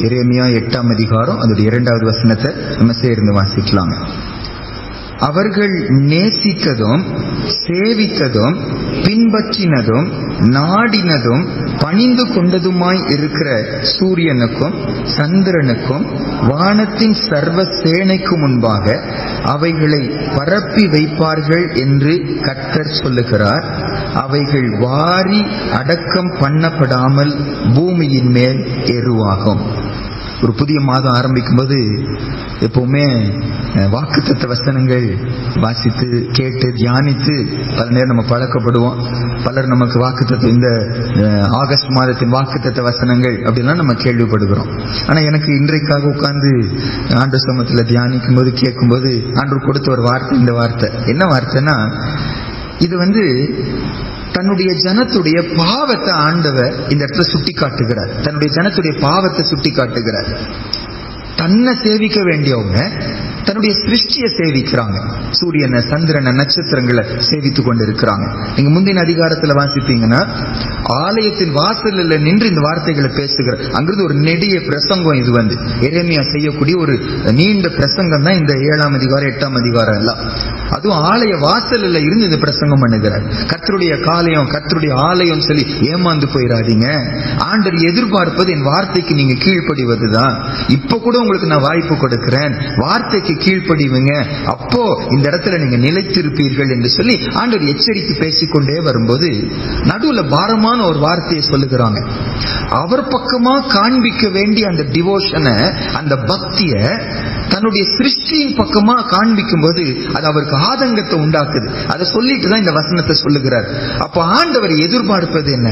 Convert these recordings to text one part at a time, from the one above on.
எரேமியா 8ஆம் அதிகாரம் அதோட 2வது வசனத்தை நம்ம சேர்ந்து வாசிக்கலாம். அவர்கள் நேசித்ததும் சேவித்ததும் பின்பற்றினதும் நாடினதும் பணிந்து கொண்டதுமாய் இருக்கிற சூரியனுக்கும் சந்திரனுக்கும் வானத்தின் சர்வ சேனைக்கு முன்பாக அவைகளை பரப்பி வைப்பார்கள் என்று கர்த்தர் சொல்லுகிறார். அவைகள் வாரி அடக்கம் பண்ணப்படாமல் பூமியின் மேல் எருவாகும். ஒரு புதிய மாதம் ஆரம்பிக்கும் போது எப்பவுமே வாக்குத்தத்த வசனங்கள் வாசித்து கேட்டு தியானித்து பல நேரம் நம்ம பழக்கப்படுவோம். பலர் நமக்கு வாக்குத்தத்த இந்த ஆகஸ்ட் மாதத்தின் வாக்குத்தத்த வசனங்கள் அப்படிலாம் நம்ம கேள்விப்படுகிறோம். ஆனா எனக்கு இன்றைக்காக உட்கார்ந்து ஆண்டு சமூகத்துல தியானிக்கும் போது கேட்கும்போது ஆண்டு கொடுத்த ஒரு வார்த்தை, இந்த வார்த்தை என்ன வார்த்தைன்னா, இது தன்னுடைய ஜனத்துடைய பாவத்தை ஆண்டவர் இந்த இடத்துல சுட்டி காட்டுகிறார். தன்னுடைய ஜனத்துடைய பாவத்தை சுட்டி காட்டுகிறார். தன்னை சேவிக்க வேண்டியவங்க தன்னுடைய சிருஷ்டியை சேவிக்கிறாங்க. சூரியனை சந்திரனை நட்சத்திரங்களை சேவித்து கொண்டு இருக்கிறாங்க. நீங்க முந்தின அதிகாரத்துல வாசிப்பீங்கன்னா ஆலயத்தின் வாசலில் நின்று இந்த வார்த்தைகளை பேசுகிறார். அங்கிருந்து ஒரு நெடிய பிரசங்கம். இது எரேமியா செய்யக்கூடிய ஒரு நீண்ட பிரசங்கம் தான் இந்த 7ஆம் அதிகாரம் 8ஆம் அதிகாரம் எல்லாம். அதுவும் ஆலய வாசலில் இருந்து இந்த பிரசங்கம் பண்ணுகிறார். கர்த்தருடைய காலயம் கர்த்தருடைய ஆலயம் சொல்லி ஏமாந்து போயிடாதீங்க. ஆண்டவர் எதிர்பார்ப்பது என் வார்த்தைக்கு நீங்க கீழ்ப்படிவதுதான். இப்ப கூட உங்களுக்கு நான் வாய்ப்பு கொடுக்கிறேன், வார்த்தைக்கு கீழ்ப்படிவுங்க, அப்போ இந்த இடத்துல நீங்க நிலைத்திருப்பீர்கள் என்று சொல்லி ஆண்டவர் எச்சரிக்கை பேசிக்கொண்டே வரும்போது நடுவுல பாரமான ஒரு வார்த்தையை சொல்லுகிறாங்க. அவர் பக்கமா காண்பிக்க வேண்டிய அந்த டிவோஷனை, அந்த பக்திய தன்னுடைய சிருஷ்டியின் பக்கமா காண்பிக்கும் போது அது அவருக்கு ஆதங்கத்தை உண்டாக்குது. அதை சொல்லிட்டு தான் இந்த வசனத்தை சொல்லுகிறார். அப்ப ஆண்டவர் எதிர்பார்ப்பது என்ன?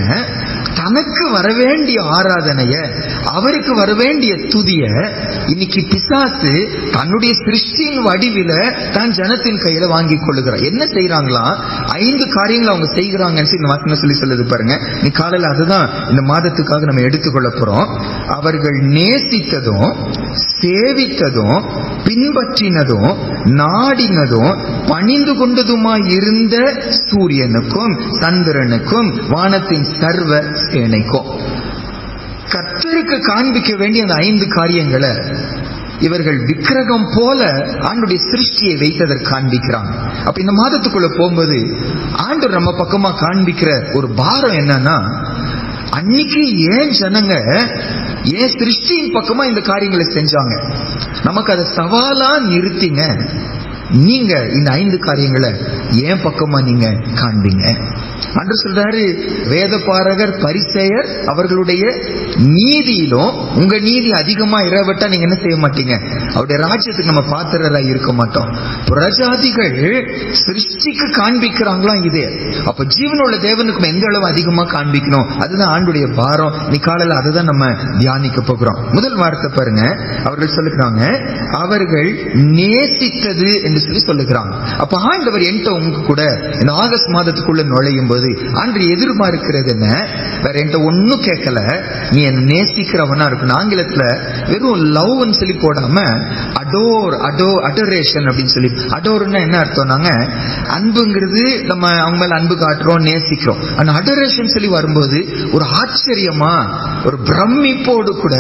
தனக்கு வரவேண்டிய ஆராதனைய, அவருக்கு வரவேண்டிய துதிய இன்னைக்கு பிசாசு தன்னுடைய சிருஷ்டியின் வடிவில தான் ஜனத்தின் கையில வாங்கி கொள்ளுகிறார். என்ன செய்யறாங்களா? 5 காரியங்கள் அவங்க செய்கிறாங்கன்னு இந்த வசனம் சொல்லி சொல்லுது பாருங்க. நீ காலையில அதுதான் இந்த மாதத்துக்காக நம்ம எடுத்துக்கொள்ள போறோம். அவர்கள் நேசித்ததும் சேவித்ததும் பின்பற்றினதும் நாடினதும் பணிந்து கொண்டதுமாய் இருந்த சூரியனுக்கும் சந்திரனுக்கும் வானத்தின் சர்வ சேனைக்கும். கர்த்தருக்கு காண்பிக்க வேண்டிய அந்த 5 காரியங்களை இவர்கள் விக்கிரகம் போல ஆண்டுடைய சிருஷ்டியை வைத்ததற்கு காண்பிக்கிறாங்க. அப்ப இந்த மாதத்துக்குள்ள போகும்போது ஆண்டவர் நம்ம பக்கமா காண்பிக்கிற ஒரு பாரம் என்னன்னா, அன்னைக்கு ஏன் ஜனங்க ஏன் சிருஷ்டியின் பக்கமா இந்த காரியங்களை செஞ்சாங்க, நமக்கு அதை சவாலா நிறுத்திங்க, நீங்க இந்த 5 காரியங்களை ஏன் பக்கமா நீங்க காண்பீங்க. அன்று சொல்றாரு, வேத பாரகர் பரிசேயர் அவர்களுடைய நீதியிலும் உங்க நீதி அதிகமா இராவிட்டா நீங்க என்ன செய்ய மாட்டீங்க, அவருடைய ராஜ்யத்துக்கு நம்ம பாத்திரரா இருக்க மாட்டோம். பிரஜாதிகள் சிருஷ்டிக்கு காண்பிக்கிறாங்களாம் இதே. அப்ப ஜீவனுள்ள தேவனுக்கு எந்த அளவு அதிகமா காண்பிக்கணும், அதுதான் ஆண்டுடைய பாரம். நீ காலையில அதுதான் நம்ம தியானிக்க போகிறோம். முதல் வார்த்தை பாருங்க, அவர்கள் சொல்லுகிறாங்க அவர்கள் நேசித்தது என்று சொல்லி சொல்லுகிறாங்க. அப்ப ஆண்டவர் என்கிட்ட உங்க கூட இந்த ஆகஸ்ட் மாதத்துக்குள்ள நுழையும் போது ஆண்டு எதிர்பார்க்கிறது என்ன? வேற என்கிட்ட ஒன்னும் கேட்கல, நீ என்ன நேசிக்கிறவனா இருக்கணும். ஆங்கிலத்துல வெறும் லவ்னு சொல்லி போடாம அடோரேஷன் அப்படின்னு சொல்லி. அடோர்னா என்ன அர்த்தம்னாங்க, அன்புங்கிறது நம்ம அவங்க மேல அன்பு காட்டுறோம், நேசிக்கிறோம். ஆனா அடோரேஷன் சொல்லி வரும்போது ஒரு ஆச்சரியமா, ஒரு பிரமிப்போடு கூட,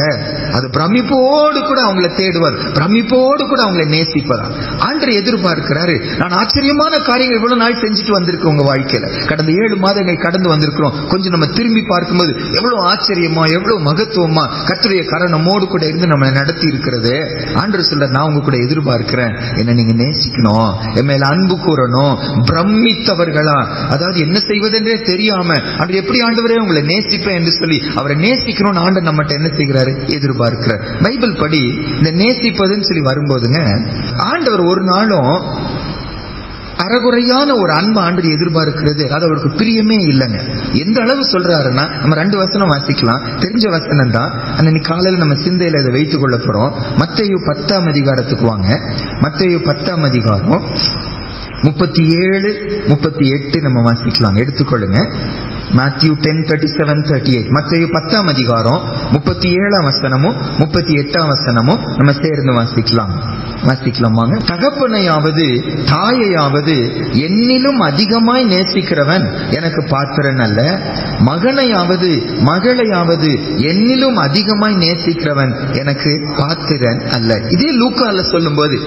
அது பிரமிப்போடு கூட அவங்களை தேடுவார், பிரமிப்போடு கூட அவங்களை நேசிப்பதா ஆண்டு எதிர்பார்க்கிறாரு. நான் ஆச்சரியமான காரியங்கள் இவ்வளவு நாள் செஞ்சுட்டு வந்திருக்கேன் உங்க வாழ்க்கையில. கடந்த 7 மாதங்கள் கடந்து வந்திருக்கிறோம். கொஞ்சம் நம்ம திரும்பி பார்க்கும்போது எவ்வளவு ஆச்சரியமா, எவ்வளவு மகத்துவமா கர்த்தருடைய கரணமோடு கூட இருந்து நம்ம நடத்தி இருக்கிறது. ஆண்டவர் சொல்ற, நான் உங்க கூட எதிர்பார்க்கிறேன், என்ன நீங்க நேசிக்கணும், என் மேல அன்பு கூறணும். பிரமித்தவர்களா, அதாவது என்ன செய்வதென்றே தெரியாம ஆண்டவர் எப்படி ஆண்டவரே உங்களை நேசிப்பேன் என்று சொல்லி அவரை நேசிக்கணும்னு ஆண்டவர் நம்மகிட்ட என்ன செய்கிறாரு, எதிர்பார்க்கிறார். பைபிள் படி இந்த நேசிப்பதுன்னு சொல்லி வரும்போதுங்க, ஆண்டவர் ஒரு நாளும் அறகுறையான ஒரு அன்பு ஆண்டு எதிர்பார்க்கிறது அது அவருக்கு பிரியமே இல்லைங்க. எந்த அளவு சொல்றாருன்னா, நம்ம 2 வசனம் வாசிக்கலாம், தெரிஞ்ச வசனம் தான். அன்னைக்கு காலையில் நம்ம சிந்தையில இதை வைத்துக் கொள்ள போறோம். மத்தேயு 10ஆம் அதிகாரத்துக்கு வாங்க. மத்தேயு 10ஆம் அதிகாரம் 37, 38 நம்ம வாசிக்கலாம். எடுத்துக்கொள்ளுங்க. Matthew 10:37-38. மத்தேயு 10ஆம் அதிகாரம் 37ஆம் வசனமும் 38ஆம் வசனமும் நம்ம சேர்ந்து வாசிக்கலாம். தகப்பனையாவது தாயையாவது என்னிலும் அதிகமாய் நேசிக்கிறவன் எனக்கு பாத்திரன் அல்ல, மகனையாவது மகளையாவது என்னிலும் அதிகமாய் நேசிக்கிறவன் எனக்கு பாத்திரன் அல்ல. இதே லூக்கால சொல்லும் போது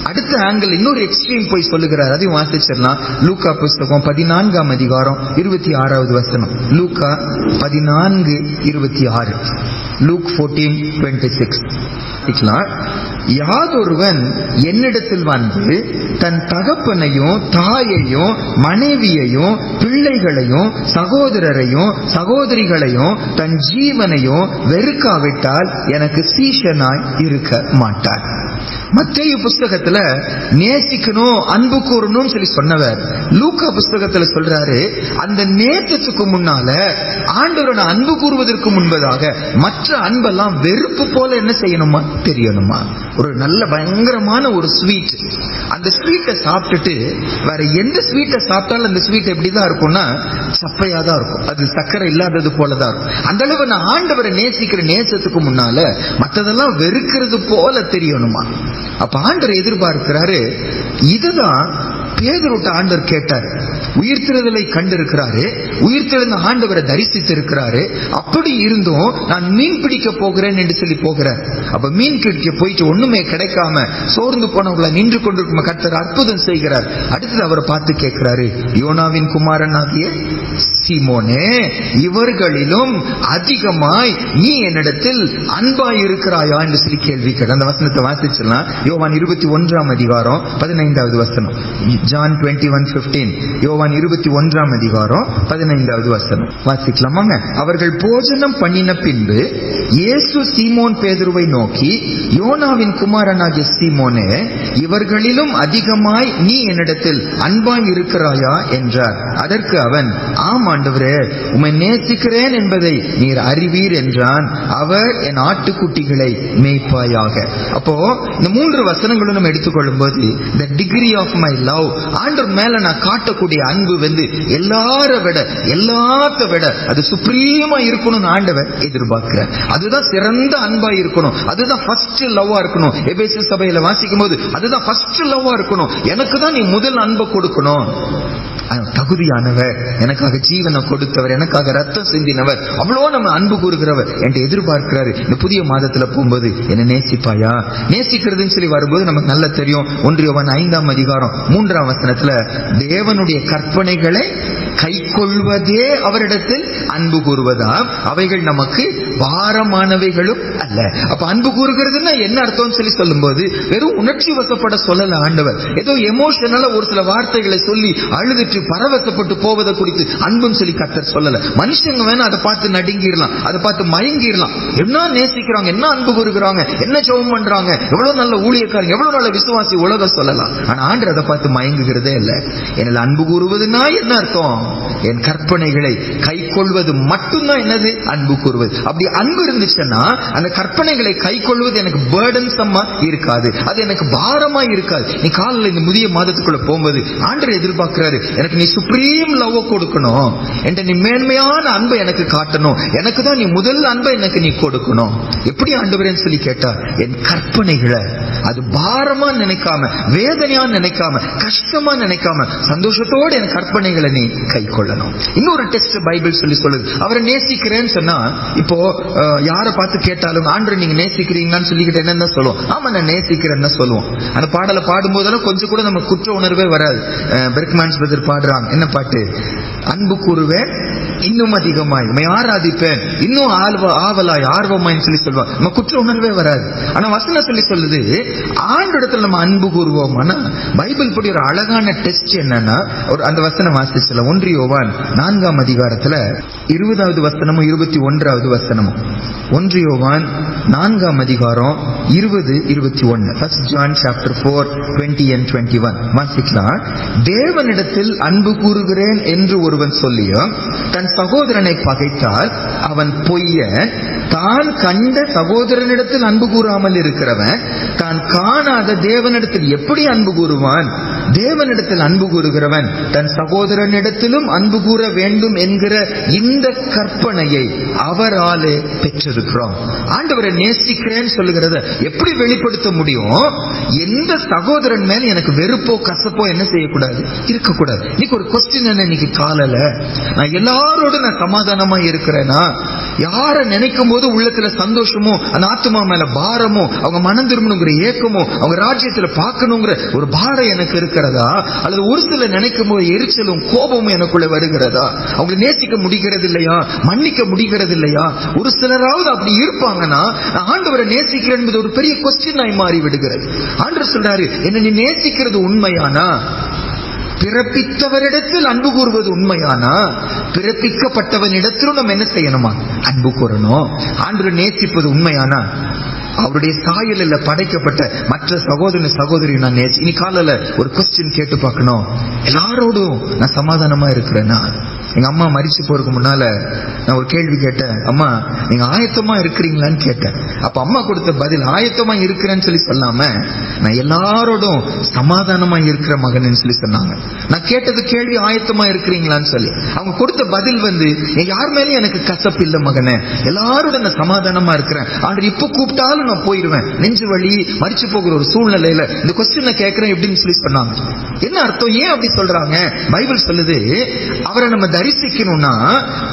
அடுத்த ஆங்கிள் இன்னொரு எக்ஸ்ட்ரீம் போய் சொல்லுகிறார். அதையும் வாசிச்சிடலாம். லூக்கா புஸ்தகம் 14ஆம் அதிகாரம் 26வது வசனம். லூக்கா 14:26. Luke 14:26. யாதொருவன் என்னிடத்தில் வந்து தன் தகப்பனையும் தாயையும் மனைவியையும் பிள்ளைகளையும் சகோதரரையும் சகோதரிகளையும் தன் ஜீவனையும் வெறுக்காவிட்டால் எனக்கு சீஷனாய் இருக்க மாட்டார். மத்தேயு புஸ்தகத்துல நேசிக்கணும் அன்பு கூறணும் சொல்லி சொன்னவர் லூக்கா புஸ்தகத்துல சொல்றாரு, அந்த நேசத்துக்கு முன்னால ஆண்டவரோட அன்பு கூறுவதற்கு முன்பதாக மற்ற அன்பெல்லாம் வெறுப்பு போல என்ன செய்யணுமா தெரியணுமா. ஒரு நல்ல பயங்கரமான ஒரு ஸ்வீட், அந்த ஸ்வீட்டை சாப்பிட்டுட்டு வேற எந்த ஸ்வீட்டை சாப்பிட்டாலும் அந்த ஸ்வீட் எப்படிதான் இருக்கும்னா சப்பையா தான் இருக்கும், அது சக்கரை இல்லாதது போலதான் இருக்கும். அந்த அளவு நான் ஆண்டவரை நேசிக்கிற நேசத்துக்கு முன்னால மற்றதெல்லாம் வெறுக்கிறது போல தெரியணுமா. அப்ப ஆண்டவர் எதிர்பார்க்கிறாரு. இதுதான் பேதுருட்ட ஆண்டவர் கேட்டார். உயிர்த்தெழுதலை கண்டிருக்கிறாரு, உயிர்த்தெழுந்த ஆண்டவரை தரிசித்து இருக்கிறாரு. அப்படி இருந்தும் நான் மீன் பிடிக்க போகிறேன் என்று சொல்லி போகிறார். அப்ப மீன் பிடிக்க போயிட்டு ஒண்ணுமே கிடைக்காம சோர்ந்து போனவங்களை நின்று கொண்டிருக்கும் கர்த்தர் அற்புதம் செய்கிறார். அடுத்தது அவரை பார்த்து கேட்கிறாரு, யோனாவின் குமாரன் ஆகிய சீமோனே, இவர்களிலும் அதிகமாய் நீ என்னிடத்தில் அன்பாய் இருக்கிறாயா என்று சொல்லி கேள்வி கேட்ட. அந்த வசனத்தை வாசிச்சலாம். யோவான் 21ஆம் அதிகாரம் 15வது வசனம். John 21:15. யோவான் 21ஆம் அதிகாரம் 15வது வசனம் வாசிக்கலாமாங்க. அவர்கள் போஜனம் பண்ணின பின்பு இயேசு சீமோன் பேதுருவை நோக்கி, யோனாவின் குமாரனாகிய சீமோனே, இவர்களிலும் அதிகமாய் நீ என்னிடத்தில் அன்பாய் இருக்கிறாயா என்றார். அதற்கு அவன், ஆம் ஆண்டவரே, உம்மை நேசிக்கிறேன் என்பதை நீர் அறிவீர் என்றான். அவர், என் ஆட்டுக்குட்டிகளை மேய்ப்பாயாக. அப்போ இந்த 3 வசனங்களும் நம்ம எடுத்துக்கொள்ளும் போது the degree of my love, ஆண்டவர் மேல நான் காட்டக்கூடிய அன்பு வந்து எல்லாத்த விட அது சுப்ரீமா இருக்கணும்னு ஆண்டவர் எதிர்பார்க்கிறார். அதுதான் சிறந்த அன்பா இருக்கணும், அதுதான் ஃபர்ஸ்ட் லவ்வா இருக்கணும். எபேசு சபையில வாசிக்கும் போது அதுதான் ஃபர்ஸ்ட் லவ்வா இருக்கணும். எனக்கு தான் நீ முதல் அன்பை கொடுக்கணும். தகுதியானவர், எனக்காக ஜீவனை கொடுத்தவர், எனக்காக ரத்தம் சிந்தினவர், அவ்வளோ நம்ம அன்பு கூறுகிறவர் என்று எதிர்பார்க்கிறாரு. இந்த புதிய மாதத்துல போகும்போது என்ன நேசிப்பாயா? நேசிக்கிறதுன்னு சொல்லி வரும்போது நமக்கு நல்லா தெரியும். 1 யோவான் 5ஆம் அதிகாரம் 3ஆம் வசனத்துல தேவனுடைய கற்பனைகளை கை கொள்வதே அவரிடத்தில் அன்பு கூறுவதா, அவைகள் நமக்கு பாரமானவைகளும் அல்ல. அப்ப அன்பு கூறுகிறதுன்னா என்ன அர்த்தம் சொல்லி சொல்லும் போது வெறும் உணர்ச்சி வசப்பட சொல்லல ஆண்டவர். ஏதோ எமோஷனலா ஒரு சில வார்த்தைகளை சொல்லி அழுதுட்டு பரவசப்பட்டு போவதை குறித்து அன்புன்னு சொல்லி கர்த்தர் சொல்லல. மனுஷங்க வேணா அதை பார்த்து நடுங்கிடலாம், அதை பார்த்து மயங்கிடலாம். என்ன நேசிக்கிறாங்க, என்ன அன்பு கூறுகிறாங்க, என்ன ஜெபம் பண்றாங்க, எவ்வளவு நல்ல ஊழியக்காரங்க, எவ்வளவு நல்ல விசுவாசி உலகம் சொல்லலாம். ஆனா ஆண்டவர் அதை பார்த்து மயங்குகிறதே இல்லை. என்னால் அன்பு கூறுவதுன்னா என்ன அர்த்தம்? என் கற்பனைகளை கை கொள்வது மட்டும்தான் என்னது அன்பு கூறுவது. அப்படி அன்பு இருந்துச்சுன்னா அந்த கற்பனைகளை கை கொள்வது எனக்கு பேர்டன்சமா இருக்காது, அது எனக்கு பாரமா இருக்காது. நீ காலையில் இந்த முதிய மாதத்துக்குள்ள போகும்போது ஆண்டவர் எதிர்பார்க்கிறாரு, எனக்கு நீ சுப்ரீம் லவ் கொடுக்கணும், என்ற நீ மேன்மையான அன்பை எனக்கு காட்டணும், எனக்கு தான் நீ முதல் அன்பை எனக்கு நீ கொடுக்கணும். எப்படி ஆண்டவரேன்னு சொல்லி கேட்டா, என் கற்பனைகளை அது பாரமா நினைக்காம, வேதனையா நினைக்காம, கஷ்டமா நினைக்காம, சந்தோஷத்தோடு என் கற்பனைகளை நீ கை கொள்ளணும். இன்னொரு டெஸ்ட் பைபிள் சொல்லி சொல்லுது, அவரை நேசிக்கிறேன்னு சொன்னா, இப்போ யாரை பார்த்து கேட்டாலும் ஆண்டவர் நீங்க நேசிக்கிறீங்கன்னு சொல்லிக்கிட்டு என்னன்னு சொல்லுவோம். ஆமா நான் நேசிக்கிறேன்னு சொல்லுவோம். அந்த பாடலை பாடும் போதெல்லாம் கொஞ்சம் கூட நம்ம குற்ற உணர்வே வராது. பெர்க்மேன்ஸ் பிரதர் பாடுறாங்க, என்ன பாட்டு? அன்பு கூறுவேன் இன்னும் அதிகமாய், ஆராதிப்பேன் இன்னும் ஆவலாய் ஆர்வமாய் சொல்லி சொல்லுவாங்க. நம்ம குற்ற உணர்வே வராது. ஆனா வசனம் சொல்லி சொல்லுது, ஆண்டவரிடத்துல நம்ம அன்பு கூறுவோம். ஆனா பைபிள் படி ஒரு அழகான டெஸ்ட் என்னன்னா, ஒரு அந்த வசனம் வாசிச்சல 1 யோவான் 4ஆம் அதிகாரத்துல 20வது வசனமும் 21வது வசனமும். 1 யோவான் 4ஆம் அதிகாரம் 20-21. First John chapter 4:20 and 21 வாசிக்கலாம். தேவனிடத்தில் அன்பு கூறுகிறேன் என்று ஒருவன் சொல்லியும் தன் சகோதரனை பகைத்தால் அவன் பொய்யன். தான் கண்ட சகோதரனிடத்தில் அன்பு கூறாமல் இருக்கிறவன் தான் காணாத தேவனிடத்தில் எப்படி அன்பு கூறுவான்? தேவனிடத்தில் அன்பு கூறுகிறவன் தன் சகோதரனிடத்திலும் அன்பு கூற வேண்டும் என்கிற இந்த கற்பனையை அவராலே பெற்றிருக்கிறோம். ஆண்டவரை நேசிக்கிறேன்னு சொல்லுகிறத எப்படி வெளிப்படுத்த முடியும்? எந்த சகோதரன் மேல எனக்கு வெறுப்போ கசப்போ என்ன செய்யக்கூடாது, இருக்கக்கூடாது. இன்னைக்கு ஒரு கொஸ்டின் என்ன, இன்னைக்கு காலையில நான் எல்லாரோடும் நான் சமாதானமா இருக்கிறேனா? யார நினைக்கும் போது உள்ளத்துல சந்தோஷமோ, அந்த ஆத்மா மேல பாரமோ, அவங்க மனம் திரும்பணுங்கிற ஏக்கமோ, அவங்க ராஜ்யத்துல பார்க்கணுங்கிற ஒரு பாரம் எனக்கு இருக்கிறதா? அல்லது ஒரு சில நினைக்கும் போது எரிச்சலும் கோபமும் எனக்குள்ள வருகிறதா? அவங்க நேசிக்க முடிகிறது இல்லையா, மன்னிக்க முடிகிறது இல்லையா? ஒரு சிலராவது அப்படி இருப்பாங்கன்னா ஆண்டவரை நேசிக்கிறேன் என்பது ஒரு பெரிய கொஸ்டின் ஆகி மாறி விடுகிறது. ஆண்டவர் சொல்றாரு, என்ன நீ நேசிக்கிறது உண்மையானா? பிறப்பித்தவரிடத்தில் அன்பு கூறுவது உண்மையானா? பிறப்பிக்கப்பட்டவனிடத்திலும் நம்ம என்ன செய்யணுமா? அன்பு கூறணும். ஆண்டவரை நேசிப்பது உண்மையானா? அவருடைய சாயலில் படைக்கப்பட்ட மற்ற சகோதர சகோதரி நான் நேசி. இனி காலையில ஒரு கொஸ்டின் கேட்டு பார்க்கணும், எல்லாரோடும் நான் சமாதானமா இருக்கிறேன்னா? எங்க அம்மா மரிச்சு போறதுக்கு முன்னால நான் ஒரு கேள்வி கேட்டேன், அம்மா நீங்க ஆயத்தமா இருக்கிறீங்களான்னு கேட்டேன். அப்ப அம்மா கொடுத்த பதில், ஆயத்தமா இருக்கிறேன்னு சொல்லி சொல்லாம நான் எல்லாரோடும் சமாதானமா இருக்கிற மகன்னு சொல்லி சொன்னாங்க. நான் கேட்டது கேள்வி, ஆயத்தமா இருக்கிறீங்களான்னு சொல்லி. அவங்க கொடுத்த பதில் யார் மேலேயும் எனக்கு கசப்பு இல்ல மகனே, எல்லாரோட நான் சமாதானமா இருக்கிறேன். ஆண்டு இப்ப கூப்பிட்டாலும் நான் போயிடுவேன், நெஞ்சு வலி மரிச்சு போகிற ஒரு சூழ்நிலையில இந்த கொஸ்டினை கேட்கிறேன் எப்படின்னு சொல்லி சொன்னாங்க. என்ன அர்த்தம், ஏன் அப்படி சொல்றாங்க? பைபிள் சொல்லுது, அவரை நம்ம தரிசிக்கணும்னா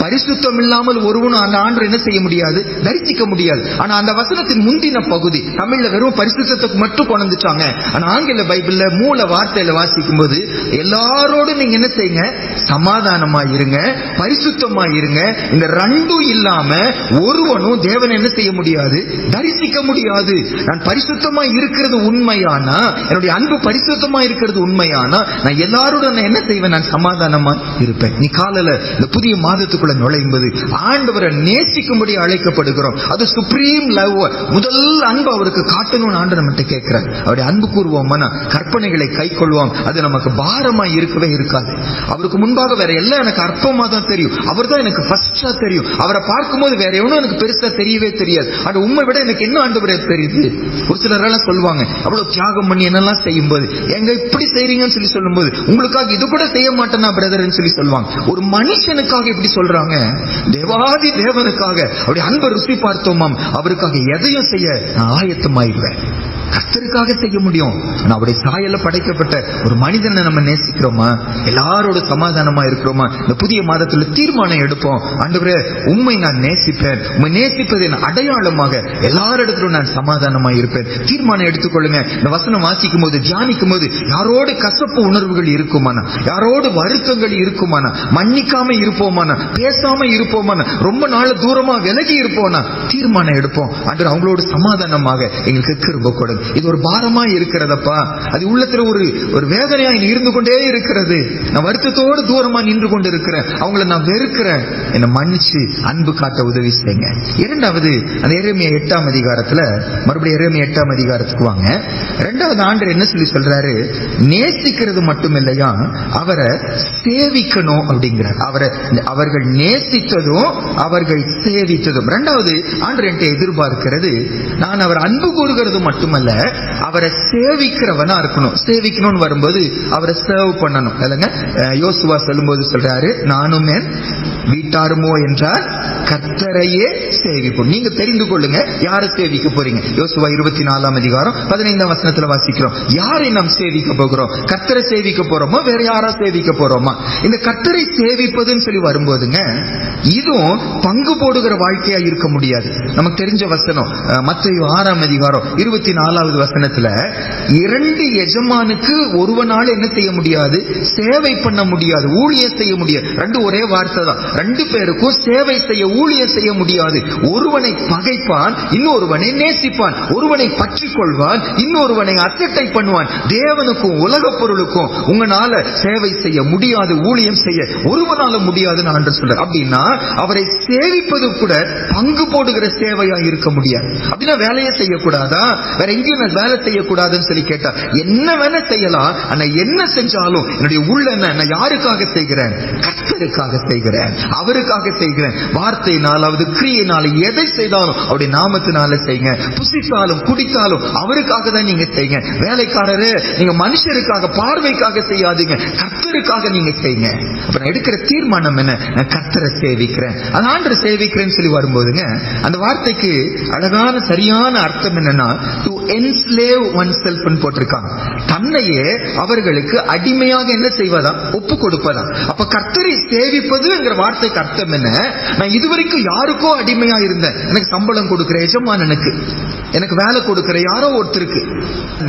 பரிசுத்தம் இல்லாமல் ஒருவனும் அந்த ஆண்டவரை என்ன செய்ய முடியாது, தரிசிக்க முடியாது. ஆனா அந்த வசனத்தின் முந்தின பகுதி தமிழ்ல வெறும் பரிசுத்தத்துக்கு மட்டும் கொண்டுட்டாங்க. ஆனா ஆங்கில பைபிள்ல மூல வார்த்தையில வாசிக்கும் போது எல்லாரோடும் நீங்க என்ன செய்யுங்க, சமாதானமா இருங்க, பரிசுத்தமா இருங்க. இந்த ரெண்டும் இல்லாம ஒருவனும் தேவனை என்ன செய்ய முடியாது, தரிசிக்க முடியாது. நான் பரிசுத்தமா இருக்கிறது உண்மையானா, என்னுடைய அன்பு பரிசுத்தமா இருக்கிறது உண்மையானா, நான் எல்லாரோடும் என்ன செய்வேன், நான் சமாதானமா இருப்பேன். நீ காலையில இந்த புதிய மாதத்துக்குள்ள நுழையும் போது ஆண்டவரை நேசிக்கும்படி அழைக்கப்படுகிறோம். அது சுப்ரீம் லவ், முதல் அன்பு அவருக்கு காட்டணும்னு ஆண்டவர் நம்மகிட்ட கேட்கிறார். அவருடைய அன்பு கூறுவோம், கற்பனைகளை கை கொள்வோம். அது நமக்கு பாரமா இருக்கவே இருக்காது. அவருக்கு முன்பாக வேற எல்லாம் எனக்கு அற்பமா தான் தெரியும், அவர் தான் எனக்கு ஃபர்ஸ்டா தெரியும். அவரை பார்க்கும்போது வேற எவனும் எனக்கு பெருசா தெரியவே தெரியாது. ஆனா உண்மை விட எனக்கு என்ன ஆண்டவரே தெரியுது. ஒரு சிலர் எல்லாம் சொல்லுவாங்க, அவ்வளவு தியாகம் பண்ணி என்னெல்லாம் செய்யும் போது, எங்க இப்படி செய்றீங்கன்னு சொல்லி சொல்லும் போது, உங்களுக்காக இது கூட செய்ய மாட்டேன்னா பிரதர்ன்னு சொல்லி சொல்லுவாங்க. ஒரு மனுஷனுக்காக இப்படி சொல்றாங்க, தேவாதி தேவனுக்காக அவருடைய அன்பை ருசி பார்த்தோமாம், அவருக்காக எதையும் செய்ய ஆயத்தமாயிருவேன். கர்த்தருக்காக செய்ய முடியும். அவருடைய சாயல படைக்கப்பட்ட ஒரு மனிதனை நம்ம நேசிக்கிறோமா, எல்லாரோட சமாதானமா இருக்கிறோமா? இந்த புதிய மாதத்துல தீர்மானம் எடுப்போம், ஆண்டவரே உம்மை நான் நேசிப்பேன், உம்மை நேசிப்பதின் அடையாளமாக எல்லாரிடத்திலும் நான் சமாதானமா இருப்பேன். தீர்மானம் எடுத்துக்கொள்ளுங்க. இந்த வசனம் வாசிக்கும் போது, தியானிக்கும் போது யாரோடு கசப்பு உணர்வுகள் இருக்குமானா, யாரோடு வருத்தங்கள் இருக்குமானா, மன்னிக்காம இருப்போமானா, பேசாம இருப்போமானா, ரொம்ப நாள் தூரமா விலகி இருப்போம்னா தீர்மானம் எடுப்போம். ஆண்டவர் அவங்களோட சமாதானமாக எங்களுக்கு கிருபை கொடுங்க. இது ஒரு பாரமா இருக்கிறதப்பா, அது உள்ளத்துல ஒரு வேதனையா இருந்து கொண்டே இருக்கிறது. நான் வருத்தத்தோடு தூரமா நின்று கொண்டு இருக்கிறேன், அவங்களை நான் வெறுக்கிறேன், என்னை மன்னிச்சு அன்பு காட்ட உதவி செய்யுங்க. இரண்டாவது, அந்த எரேமியா 8ஆம் அதிகாரத்துல, மறுபடியும் எரேமியா 8ஆம் அதிகாரத்துக்கு வாங்க. இரண்டாவது ஆண்டவர் என்ன சொல்லி சொல்றாரு, நேசிக்கிறது மட்டும் இல்லையா, அவரை சேவிக்கணும் அப்படிங்கிறார். அவர்கள் நேசித்ததும் அவர்கள் சேவித்ததும். இரண்டாவது ஆண்டவர் என்கிட்ட எதிர்பார்க்கிறது, நான் அவர் அன்பு கூறுகிறது மட்டுமல்ல, அவரை சேவிக்கிறவனா இருக்கணும். சேவிக்கணும்னு வரும்போது அவரை சர்வ் பண்ணணும் இல்லைங்க. யோசுவா சொல்லும்போது சொல்றாரு, நானும் என் வீட்டாருமோ என்றால் கர்த்தரையே சேவிப்போம். நீங்க தெரிந்து கொள்ளுங்க யாரை சேவிக்க போறீங்க. யோசுவா 24ஆம் அதிகாரம் 15ஆம் வசனத்துல வாசிக்கிறோம், யாரை நாம் சேவிக்க போகிறோம்? கர்த்தரை சேவிக்க போறோமோ வேற யாரா சேவிக்க போறோமா? இந்த கர்த்தரை சேவிப்பதுன்னு சொல்லி வரும்போதுங்க, இதுவும் பங்கு போடுகிற வாழ்க்கையா இருக்க முடியாது. நமக்கு தெரிஞ்ச வசனம் மத்தேயு 6ஆம் அதிகாரம் 24வது வசனத்துல, இரண்டு எஜமானுக்கு ஒருவனால என்ன செய்ய முடியாது, சேவை பண்ண முடியாது, ஊழியம் செய்ய முடியாது. ரெண்டு ஒரே வார்த்தை தான். ரெண்டு பேருக்கும் சேவை செய்ய, ஊழியம் செய்ய முடியாது. ஒருவனை பகைப்பான், இன்னொருவனை நேசிப்பான். ஒருவனை பற்றி கொள்வான், இன்னொருவனை அசட்டை பண்ணுவான். தேவனுக்கும் உலக பொருளுக்கும் உங்களால சேவை செய்ய முடியாது, ஊழியம் செய்ய ஒருவனால முடியாதுன்னு ஆண்டவர் சொல்றார். அப்படின்னா அவரை சேவிப்பது கூட பங்கு போடுகிற சேவையா இருக்க முடியாது. அப்படின்னா வேலையை செய்யக்கூடாதா? வேற எங்க எங்கேயும் நான் வேலை செய்யக்கூடாதுன்னு சொல்லி கேட்டா, என்ன வேணா செய்யலாம், ஆனா என்ன செஞ்சாலும் என்னுடைய உள்ள நான் யாருக்காக செய்கிறேன்? கர்த்தருக்காக செய்கிறேன், அவருக்காக செய்கிறேன். வார்த்தையினாலாவது கிரியையினால எதை செய்தாலும் அவருடைய நாமத்தினால செய்யுங்க. புசித்தாலும் குடித்தாலும் அவருக்காக தான் நீங்க செய்யுங்க. வேலைக்காரரு, நீங்க மனுஷருக்காக பார்வைக்காக செய்யாதீங்க, கர்த்தருக்காக நீங்க செய்யுங்க. அப்ப நான் எடுக்கிற தீர்மானம் என்ன? நான் கர்த்தரை சேவிக்கிறேன், அது ஆண்டவரை சேவிக்கிறேன்னு சொல்லி வரும்போதுங்க, அந்த வார்த்தைக்கு அழகான சரியான அர்த்தம் என்னன்னா, டு என்ஸ்லேவ் oneself ன்னு போட்டிருக்காங்க. தன்னையே அவர்களுக்கு அடிமையாக என்ன செய்வதா? ஒப்பு கொடுப்பதா. அப்ப கர்த்தரை சேவிப்பதுங்கிற வார்த்தைக்கு அர்த்தம் என்ன? நான் இதுவரைக்கும் யாருக்கோ அடிமையா இருந்தேன், எனக்கு சம்பளம் கொடுக்கிற எஜமானனுக்கு, எனக்கு வேலை கொடுக்கிற யாரோ ஒருத்தருக்கு.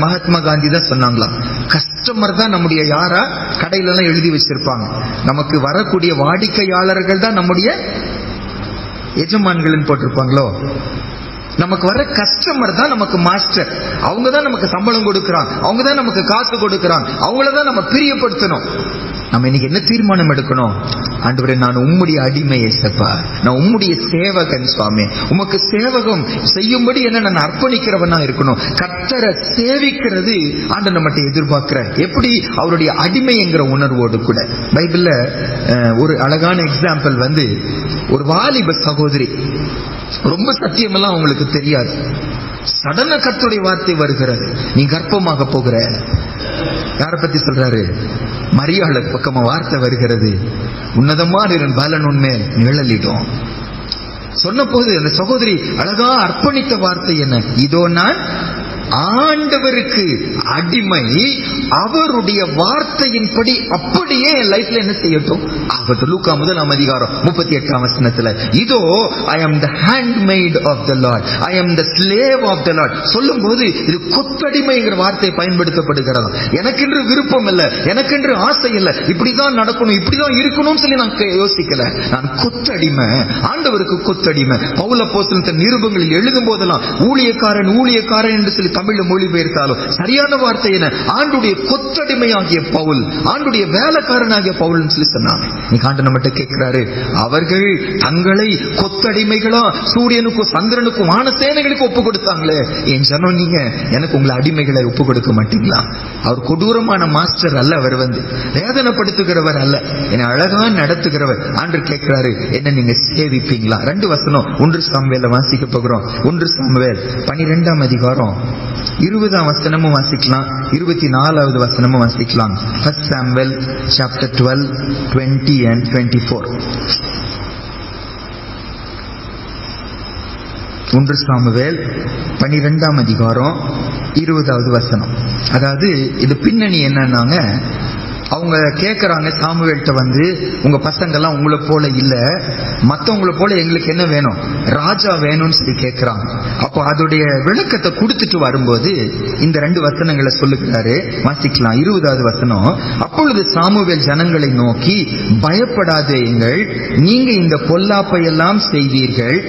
மகாத்மா காந்தி தான் சொன்னாங்களா, கஸ்டமர் தான் நம்முடைய யாரா கடையில எல்லாம் எழுதி வச்சிருப்பாங்க, நமக்கு வரக்கூடிய வாடிக்கையாளர்கள் தான் நம்முடைய எஜமான்கள் போட்டிருப்பாங்களோ. நமக்கு வர கஸ்டமர் தான் நமக்கு மாஸ்டர், அவங்க தான் நமக்கு சம்பளம் கொடுக்கறாங்க, அவங்க தான் நமக்கு காசு கொடுக்கறாங்க, அவங்கள தான் நம்ம பிரியப்படுத்தணும். நம்ம இன்னைக்கு என்ன தீர்மானம் எடுக்கணும்? ஆண்டவரே, நான் உம்முடைய அடிமை ஏசப்பா, நான் உம்முடைய சேவகன் சுவாமி, உமக்கு சேவகம் செய்யும்படி என்ன நான் அர்ப்பணிக்கிறவனா இருக்கணும். கர்த்தரை சேவிக்கிறது ஆண்டவர் நம்மகிட்ட எதிர்பார்க்கிற, எப்படி? அவருடைய அடிமைங்கிற உணர்வோடு கூட. பைபிள்ல ஒரு அழகான எக்ஸாம்பிள் வந்து, ஒரு வாலிப சகோதரி, ரொம்ப சத்தியமெல்லாம் அவங்களுக்கு தெரியாது, சடன கர்த்தருடைய வார்த்தை வருகிறது, நீ கர்ப்பமாக போகிற. யார பத்தி சொல்றாரு? மரியாள பக்கமா வார்த்தை வருகிறது, உன்னதமான பலன் உன்மேல் நிழலிடும். சொன்ன போது அந்த சகோதரி அழகா அர்ப்பணித்த வார்த்தை என்ன? இதோ நான் ஆண்டவருக்கு அடிமை, அவருடைய வார்த்தையின்படி அப்படியே என் லைஃப்ல என்ன செய்யட்டும் ஆகட்டும். லூக்கா 1 அதிகாரம் 38 வசனத்துல, இதோ I am the handmaid of the Lord, I am the slave of the Lord சொல்லும் போது இது கொத்தடிமைங்கிற வார்த்தை பயன்படுத்தப்படுகிறதா. எனக்கென்று விருப்பம் இல்ல, எனக்கென்று ஆசை இல்ல, இப்படிதான் நடக்கணும், இப்படிதான் இருக்கணும்னு சொல்லி நான் யோசிக்கல, நான் கொத்தடிமை, ஆண்டவருக்கு கொத்தடிமை. பவுல் அப்போஸ்தலன் தன் நிருபங்களில் எழுதும் போதெல்லாம் ஊழியக்காரன் ஊழியக்காரன் என்று சொல்லி தமிழ்ல மொழிபெயர்த்தாலும் சரியான வார்த்தை என்ன? ஆண்டுடைய கொத்தடிமையாகிய பவுல், ஆண்டுடைய வேலைக்காரனாகிய பவுல் சொல்லி சொன்னாங்க. நீ ஆண்டு நம்மகிட்ட கேட்கிறாரு, அவர்கள் தங்களை கொத்தடிமைகளா சூரியனுக்கும் சந்திரனுக்கும் வானசேனைகளுக்கு ஒப்பு கொடுத்தாங்களே, என் ஜனம் நீங்க எனக்கு உங்களை அடிமைகளை ஒப்பு கொடுக்க மாட்டீங்களா? அவர் கொடூரமான மாஸ்டர் அல்ல, அவர் வந்து வேதனைப்படுத்துகிறவர் அல்ல, என்னை அழகா நடத்துகிறவர். ஆண்டு கேட்கிறாரு, என்ன நீங்க சேவிப்பீங்களா? 2 வசனம் 1 சாமுவேல வாசிக்க போகிறோம். 1 சாமுவேல் 12 அதிகாரம் 20 வசனமும் வாசிக்கலாம், 24 வசனமும் வாசிக்கலாம். 1 Samuel chapter 12, 20 and 24. 1 சாமுவேல் 12 அதிகாரம் 20 வசனம். அதாவது இது பின்னணி என்னன்னாங்க, அவங்க கேட்கறாங்க சாமுவேல்ட்ட வந்து, உங்க பசங்க எல்லாம் உங்களை போல இல்ல, மத்தவங்களை போல எங்களுக்கு என்ன வேணும்? ராஜா வேணும்னு சொல்லி கேட்கறாங்க. அப்போ அதோடைய விளக்கத்தை கொடுத்துட்டு வரும்போது இந்த 2 வசனங்களை சொல்லுகிறாரு, வாசிக்கலாம். 20 வசனம், அப்பொழுது சாமுவேல் ஜனங்களை நோக்கி, பயப்படாதேங்கள், நீங்க இந்த பொல்லாப்பை எல்லாம் செய்தீர்கள்,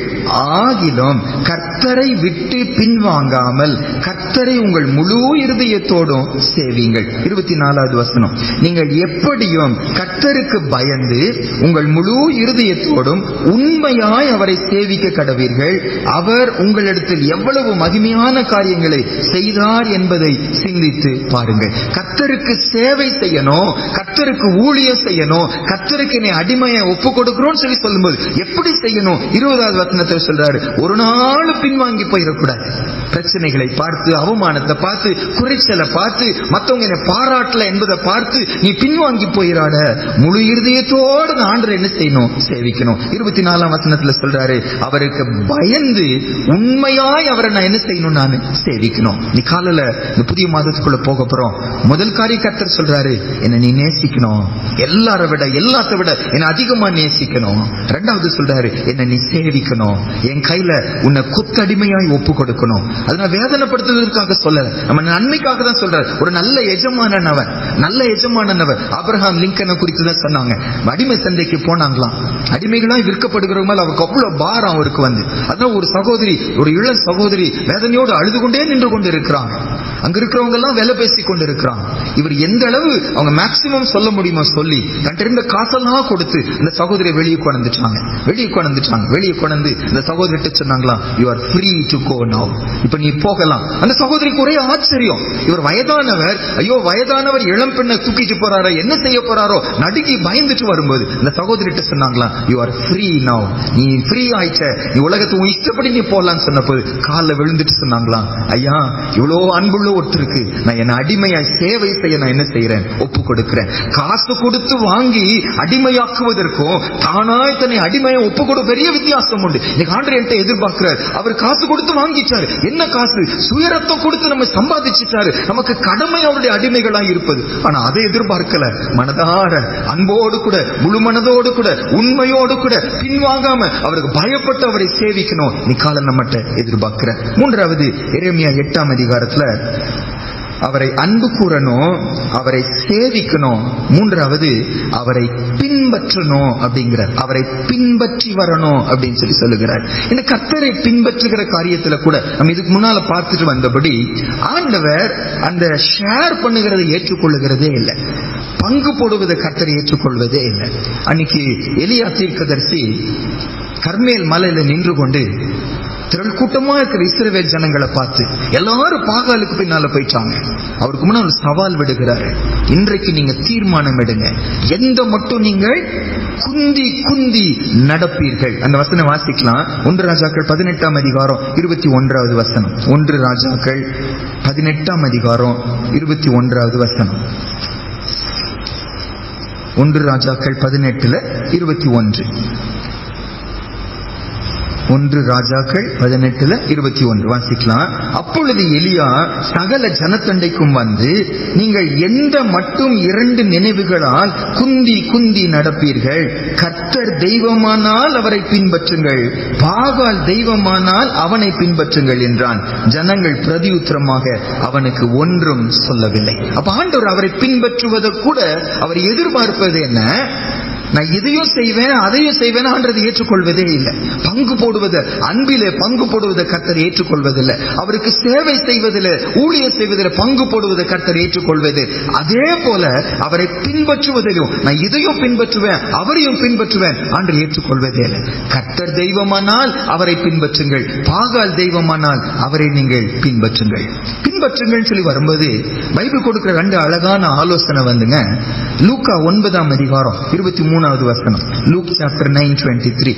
ஆகிலும் கர்த்தரை விட்டு பின்வாங்காமல் கர்த்தரை உங்கள் முழு இருதயத்தோடும் சேவிங்கள். 24 வசனம், நீங்கள் எப்படியும் கர்த்தருக்கு பயந்து உங்கள் முழு இருதயத்தோடும் உண்மையாய் அவரை சேவிக்க கடவீர்கள். அவர் உங்களிடத்தில் எவ்வளவு மகிமையான காரியங்களை செய்தார் என்பதை சிந்தித்து பாருங்கள். கர்த்தருக்கு சேவை செய்யணும், கர்த்தருக்கு ஊழியம் செய்யணும், கர்த்தருக்கு என்னை அடிமையை ஒப்பு கொடுக்கிறோம் சொல்லி சொல்லும்போது எப்படி செய்யணும்? 20 வசனத்தில் சொல்றாரு, ஒரு நாள் பின்வாங்கி போயிடக்கூடாது. பிரச்சனைகளை பார்த்து, அவமானத்தை பார்த்து, குறைச்சலை பார்த்து, மற்றவங்க என்னை பாராட்டல என்பதை பார்த்து நீ பின்வாங்கி போயிடாத. முழு இருதயத்தோடு ஆண்டவரை என்ன செய்யணும்? சேவிக்கணும். 24 வசனத்துல சொல்றாரு, அவருக்கு பயந்து உண்மையாய் அவரை நான் என்ன செய்யணும்? நான் சேவிக்கணும். நீ காலையில இந்த புதிய மாதத்துக்குள்ள போக போறோம். முதல் காரியம் கர்த்தர் சொல்றாரு, என்ன நீ நேசிக்கணும், எல்லாரை விட எல்லாத்த விட என்ன அதிகமா நேசிக்கணும். 2வது சொல்றாரு, என்ன நீ சேவிக்கணும், என் கையில உன்னை கொத்தடிமையாய் ஒப்பு கொடுக்கணும். அதனால வேதனைப்படுத்துவதற்காக சொல்லல, நம்ம நன்மைக்காக தான் சொல்றாரு. ஒரு நல்ல எஜமானன், அவன் நல்ல எஜமானன் நீதிமானவர். ஆபிரகாம் லிங்கனை குறித்து தான் சொன்னாங்க. அடிமை சந்தைக்கு போனாங்களாம். அடிமைகளாய் விற்கப்படுகிறவங்க மேல அவருக்கு அவ்வளவு பாரம் அவருக்கு வந்து. அதான் ஒரு சகோதரி, ஒரு இளம் சகோதரி வேதனையோடு அழுது கொண்டே நின்று கொண்டு இருக்கிறாங்க. அங்க இருக்கிறவங்க எல்லாம் வேலை பேசி கொண்டு இருக்கிறாங்க. இவர் எந்த அளவு அவங்க மேக்சிமம் சொல்ல முடியுமோ சொல்லி தன்னிருந்த காசெல்லாம் கொடுத்து இந்த சகோதரியை வெளியே கொண்டுட்டாங்க. வெளியே கொண்டு இந்த சகோதரிட்ட சொன்னாங்களா, you are free to go now, இப்ப நீ போகலாம். அந்த சகோதரிக்கு ஒரே ஆச்சரியம். இவர் வயதானவர், ஐயோ வயதானவர் இளம் பெண்ணை தூக்கிட்டு போறாரோ, என்ன செய்ய போறாரோ நடுங்கி பயந்துட்டு வரும்போது இந்த சகோதரிட்ட சொன்னாங்களா, யூ ஆர் ஃப்ரீ நவ், நீ ஃப்ரீ ஆயிட்ட, நீ உலகத்தை உன் இஷ்டப்படி நீ போலான்னு சொன்னபோது காலில் விழுந்துட்டு சொன்னாங்களா, ஐயா இவ்வளோ அன்புள்ள ஒருத்தருக்கு நான் என்ன அடிமையாய் சேவை செய்ய நான் என்ன செய்யறேன், ஒப்பு கொடுக்கிறேன். காசு கொடுத்து வாங்கி அடிமையாக்குவதற்கும் தானாய் தன்னை அடிமையை ஒப்பு கொடு பெரிய வித்தியாசம் உண்டு. இன்னைக்கு ஆண்டவர் என்கிட்ட எதிர்பார்க்கிறார். அவர் காசு கொடுத்து வாங்கிட்டாரு. என்ன காசு? சுயரத்தம் கொடுத்து நம்ம சம்பாதிச்சிட்டாரு. நமக்கு கடமை அவருடைய அடிமைகளாய் இருப்பது. ஆனா அதை எதிர்பார்க்கல. மனதார அன்போடு கூட, முழு மனதோடு கூட, உண்மையோடு கூட, பின்வாங்காம அவருக்கு பயப்பட்டு அவரை சேவிக்கணும். நீ காலம் நம்மகிட்ட எதிர்பார்க்கிற. மூன்றாவது, எரேமியா 8ஆம் அதிகாரத்துல அவரை அன்பு கூறணும், அவரை சேவிக்கணும். மூன்றாவது, அவரை பின்பற்றணும் அப்படிங்கிறார். அவரை பின்பற்றி வரணும் அப்படின்னு சொல்லி சொல்லுகிறார். இந்த கர்த்தரை பின்பற்றுகிற காரியத்துல கூட நம்ம இதுக்கு முன்னால பார்த்துட்டு வந்தபடி ஆண்டவர் அந்த ஷேர் பண்ணுகிறதை ஏற்றுக்கொள்ளுகிறதே இல்லை. பங்கு போடுவதை கர்த்தரை ஏற்றுக்கொள்வதே இல்லை. அன்னைக்கு எலியா தீர்க்கதரிசி கர்மேல் மலையில நின்று கொண்டு திரள் கூட்டமா இருக்கிற இஸ்ரவேல் ஜனங்களை பார்த்து எல்லாரும் பாகாலுக்கு பின்னால போயிட்டாங்க. அவருக்கு முன்னாடி சவால் விடுகிறாரு. இன்றைக்கு நீங்க தீர்மானம் எடுங்க, எந்த மட்டும் நீங்கள் குந்தி குந்தி நடப்பீர்கள். அந்த வசனம் வாசிக்கலாம். 1 ராஜாக்கள் 18ஆம் அதிகாரம் 21வது வசனம். 1 ராஜாக்கள் 18ஆம் அதிகாரம் 21வது வசனம். 1 ராஜாக்கள் 18:21. 1 ராஜாக்கள் 18:21 வாசிக்கலாம். அப்பொழுது எலியா சகல ஜனத்தண்டைக்கும் வந்து, நீங்கள் எந்த மட்டும் 2 நினைவுகளால் குந்தி குந்தி நடப்பீர்கள்? கர்த்தர் தெய்வமானால் அவரை பின்பற்றுங்கள், பாகால் தெய்வமானால் அவனை பின்பற்றுங்கள் என்றான். ஜனங்கள் பிரதியுத்தரமாக அவனுக்கு ஒன்றும் சொல்லவில்லை. அப்ப ஆண்டவர் அவரை பின்பற்றுவதை கூட அவர் எதிர்பார்ப்பது என்ன? நான் இதையும் செய்வேன் அதையும் செய்வேன் ஆண்டது ஏற்றுக்கொள்வதே இல்லை. பங்கு போடுவது, அன்பிலே பங்கு போடுவதை கர்த்தர் ஏற்றுக்கொள்வதில்லை. அவருக்கு சேவை செய்வதில், ஊழியர் செய்வதில் பங்கு போடுவதை கர்த்தர் ஏற்றுக்கொள்வது. அதே போல அவரை பின்பற்றுவதிலும் நான் இதையும் பின்பற்றுவேன் அவரையும் பின்பற்றுவேன் ஆண்டவர் ஏற்றுக்கொள்வதே இல்லை. கர்த்தர் தெய்வமானால் அவரை பின்பற்றுங்கள், பாகால் தெய்வமானால் அவரை நீங்கள் பின்பற்றுங்கள். பின்பற்றுங்கள் சொல்லி வரும்போது பைபிள் கொடுக்கிற 2 அழகான ஆலோசனை வந்துங்க. லூக்கா 9ஆம் அதிகாரம் 23வது வசனம். லூக் சாப்டர் 9:23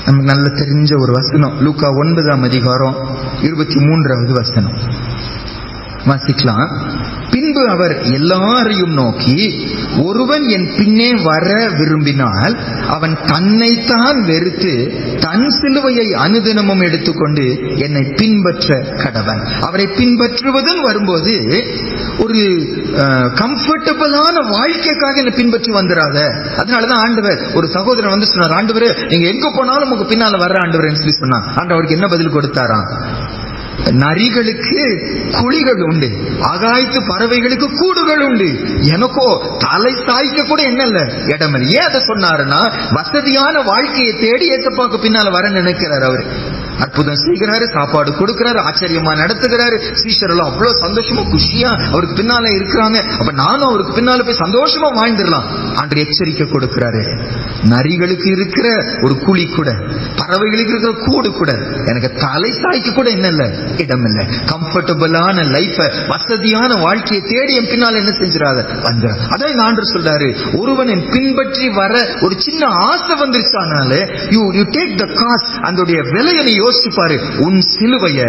நமக்கு நல்ல தெரிஞ்ச ஒரு வசனம். லூக்கா 9ஆம் அதிகாரம் 23வது வசனம் வாசிக்கலாம். பின்பு அவர் எல்லாரையும் நோக்கி, ஒருவன் என் பின்னே வர விரும்பினால் அவன் தன்னைத்தான் வெறுத்து தன் சிலுவையை அனுதினமும் எடுத்துக்கொண்டு என்னை பின்பற்ற கடவன். அவரை பின்பற்றுவதும் வரும்போது ஒரு கம்ஃபர்டபுளான வாழ்க்கைக்காக என்னை பின்பற்றி வந்துடாத. அதனாலதான் ஆண்டவர் ஒரு சகோதரன் வந்து சொன்னார், ஆண்டவரே நீங்க எங்க போனாலும் உங்க பின்னால வர்ற ஆண்டவர் சொல்லி சொன்னான். ஆண்டவருக்கு என்ன பதில் கொடுத்தாராம்? நரிகளுக்கு குழிகள் உண்டு, ஆகாயத்து பறவைகளுக்கு கூடுகள் உண்டு, எனக்கோ தலை சாய்க்க கூட என்ன இல்ல இடம். ஏன் அதை சொன்னாருன்னா, வசதியான வாழ்க்கையை தேடி ஏசப்பாக்கு பின்னால வர நினைக்கிறார். அவரு அற்புதம் செய்கிறாரு, சாப்பாடு கொடுக்கிறாரு, ஆச்சரியமா நடத்துகிறாரு. சீஷரெல்லாம் அவ்வளவு சந்தோஷமா குஷியா அவருக்கு பின்னால இருக்கிறாங்க. அப்ப நானும் அவருக்கு பின்னால போய் சந்தோஷமா வாழ்ந்துடலாம். ஆண்டு எச்சரிக்கை கொடுக்கிறாரு. நரிகளுக்கு இருக்கிற ஒரு குழி கூட, பறவைகளுக்கு இருக்கிற கூடு கூட, எனக்கு தலை சாய்க்க கூட என்ன இல்ல இடம் இல்ல. கம்ஃபர்டபுளான லைஃப், வசதியான வாழ்க்கையை தேடி என் பின்னால என்ன செஞ்சிடாத வந்துட. அதான் இந்த ஆண்டு சொல்றாரு, ஒருவன் என் பின்பற்றி வர ஒரு சின்ன ஆசை வந்துருச்சானால யூ டேக் த காஸ்ட், அதோடைய விலையை நீ யோசிச்சு பாரு. உன் சிலுவைய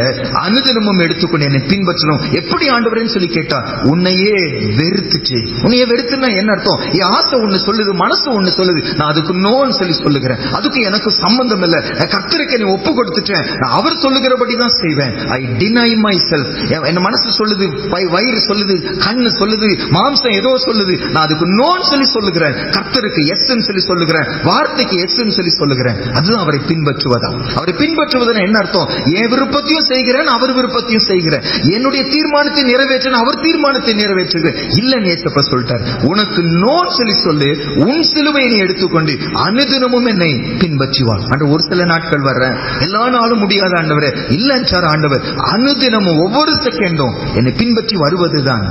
அனுதினமும் எடுத்துக்கொண்டு என்னை பின்பற்றணும். எப்படி ஆண்டவரேன்னு சொல்லி கேட்டா, உன்னையே வெறுத்துச்சு. உன்னையே வெறுத்துனா என்ன அர்த்தம்? என் ஆசை ஒண்ணு சொல்லுது, மனசு ஒண்ணு சொல்லுது, நான் அதுக்கு நோன்னு சொல்லி சொல்லுகிறேன். அதுக்கு எனக்கு சம்பந்தம் இல்ல. கர்த்தருக்கு நீ ஒப்பு கொடுத்துட்டேன், நான் அவர் சொல்லுகிறபடி தான் செய்வேன். ஐ டினை மை செல்ஃப். என் மனசு சொல்லுது, வயிறு சொல்லுது, கண்ணு சொல்லுது, மாம்சம் ஏதோ சொல்லுது, நான் அதுக்கு நோன்னு சொல்லி சொல்லுகிறேன். கர்த்தருக்கு எஸ் சொல்லி சொல்லுகிறேன், வார்த்தைக்கு எஸ் சொல்லி சொல்லுகிறேன். அதுதான் அவரை பின்பற்றுவதா. அவரை பின்பற்றுவது பின்பற்றுவதன் என்ன அர்த்தம்? என் விருப்பத்தையும் செய்கிறேன், அவர் விருப்பத்தையும் செய்கிறேன். என்னுடைய தீர்மானத்தை நிறைவேற்ற அவர் தீர்மானத்தை நிறைவேற்றுகிறேன். இல்ல ஏசப்பா சொல்லிட்டார், உனக்கு நோ சொல்லி உன் சிலுவையை நீ எடுத்துக்கொண்டு அனுதினமும் என்னை பின்பற்றி வா. ஒரு சில நாட்கள் வர்றேன், எல்லா நாளும் முடியாத ஆண்டவரே. இல்லைன்றார் ஆண்டவர், அனுதினமும் ஒவ்வொரு செகண்டும் என்னை பின்பற்றி வருவதுதான்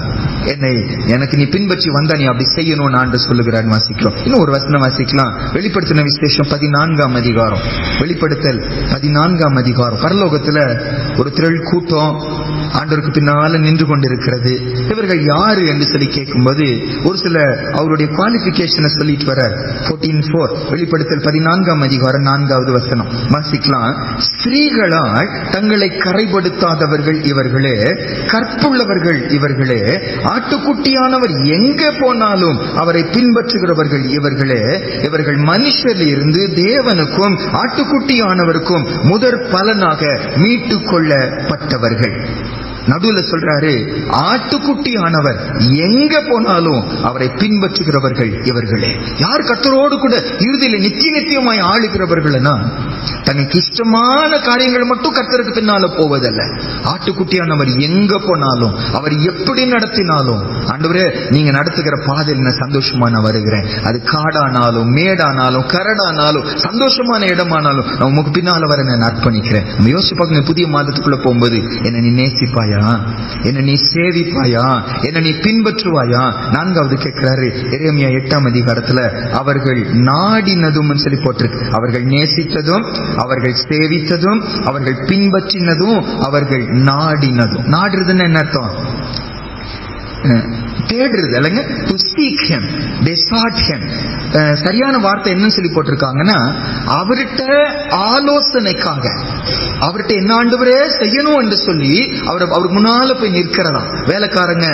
எனக்கு நீ பின்பற்றி வந்தா நீ அப்படி செய்யணும் ஆண்டு சொல்லுகிறார். வாசிக்கலாம், இன்னும் ஒரு வசனம் வாசிக்கலாம். வெளிப்படுத்தின விசேஷம் 14ஆம் அதிகாரம். வெளிப்படுத்தல் 14ஆம் அதிகாரம். பரலோகத்துல ஒரு திரள் கூட்டம் ஆண்டவருக்கு பின்னால நின்று கொண்டிருக்கிறது. இவர்கள் யாரு என்று சொல்லி கேட்கும்போது ஒரு சில அவருடைய குவாலிபிகேஷனை சொல்லிட்டு வர 14:4 வெளிப்படுத்தல் 14ஆம் அதிகாரம் 4வது வசனம் வாசிக்கலாம். ஸ்திரீகளால் தங்களை கரைப்படுத்தாதவர்கள் இவர்களே, கற்புள்ளவர்கள் இவர்களே, ஆட்டுக்குட்டியானவர் எங்கே போனாலும் அவரை பின்பற்றுகிறவர்கள் இவர்களே, இவர்கள் மனுஷரில் இருந்து தேவனுக்கும் ஆட்டுக்குட்டியானவருக்கும் முதற் பலனாக மீட்டு கொள்ளப்பட்டவர்கள். நடுவுல சொல்றாரு, ஆட்டுக்குட்டியானவர் எங்க போனாலும் அவரை பின்பற்றுகிறவர்கள் இவர்களே. யார் கர்த்தரோடு கூட இறுதியில நித்தியமாய் ஆளுகிறவர்கள்னா, தனக்கு இஷ்டமான காரியங்கள் மட்டும் கர்த்தருக்கு பின்னால போவதல்ல. ஆட்டுக்குட்டியானவர் எங்க போனாலும், அவர் எப்படி நடத்தினாலும், ஆண்டவரே நீங்க நடத்துகிற பாதையில் நான் சந்தோஷமா நான் வருகிறேன். அது காடானாலும் மேடானாலும் கரடானாலும் சந்தோஷமான இடமானாலும் நான் உமக்கு பின்னால வர நான் அர்ப்பணிக்கிறேன். நம்ம யோசிச்சு பார்க்கணும், புதிய மாதத்துக்குள்ள போகும்போது என்ன நீ நேசிப்பாயா, என்ன நீ சேவிப்பாயா, என்ன நீ பின்பற்றுவாயா? 4வது கேட்கிறாரு எரேமியா 8ஆம் அதிகாரத்துல, அவர்கள் நாடினதும் சொல்லி போட்டிருக்கு. அவர்கள் நேசித்ததும், அவர்கள் சேவித்ததும், அவர்கள் பின்பற்றினதும், அவர்கள் நாடினதும். நாடுறதுன்னு என்ன அர்த்தம்? தேடுறது இல்லைங்க. To seek him, they sought him. சரியான வார்த்தை என்னன்னு சொல்லி போட்டிருக்காங்கன்னா, அவர்கிட்ட ஆலோசனைக்காக, அவர்கிட்ட என்ன ஆண்டவரே செய்யணும் என்று சொல்லி அவருக்கு முன்னால போய் நிற்கிறதாம். வேலைக்காரங்க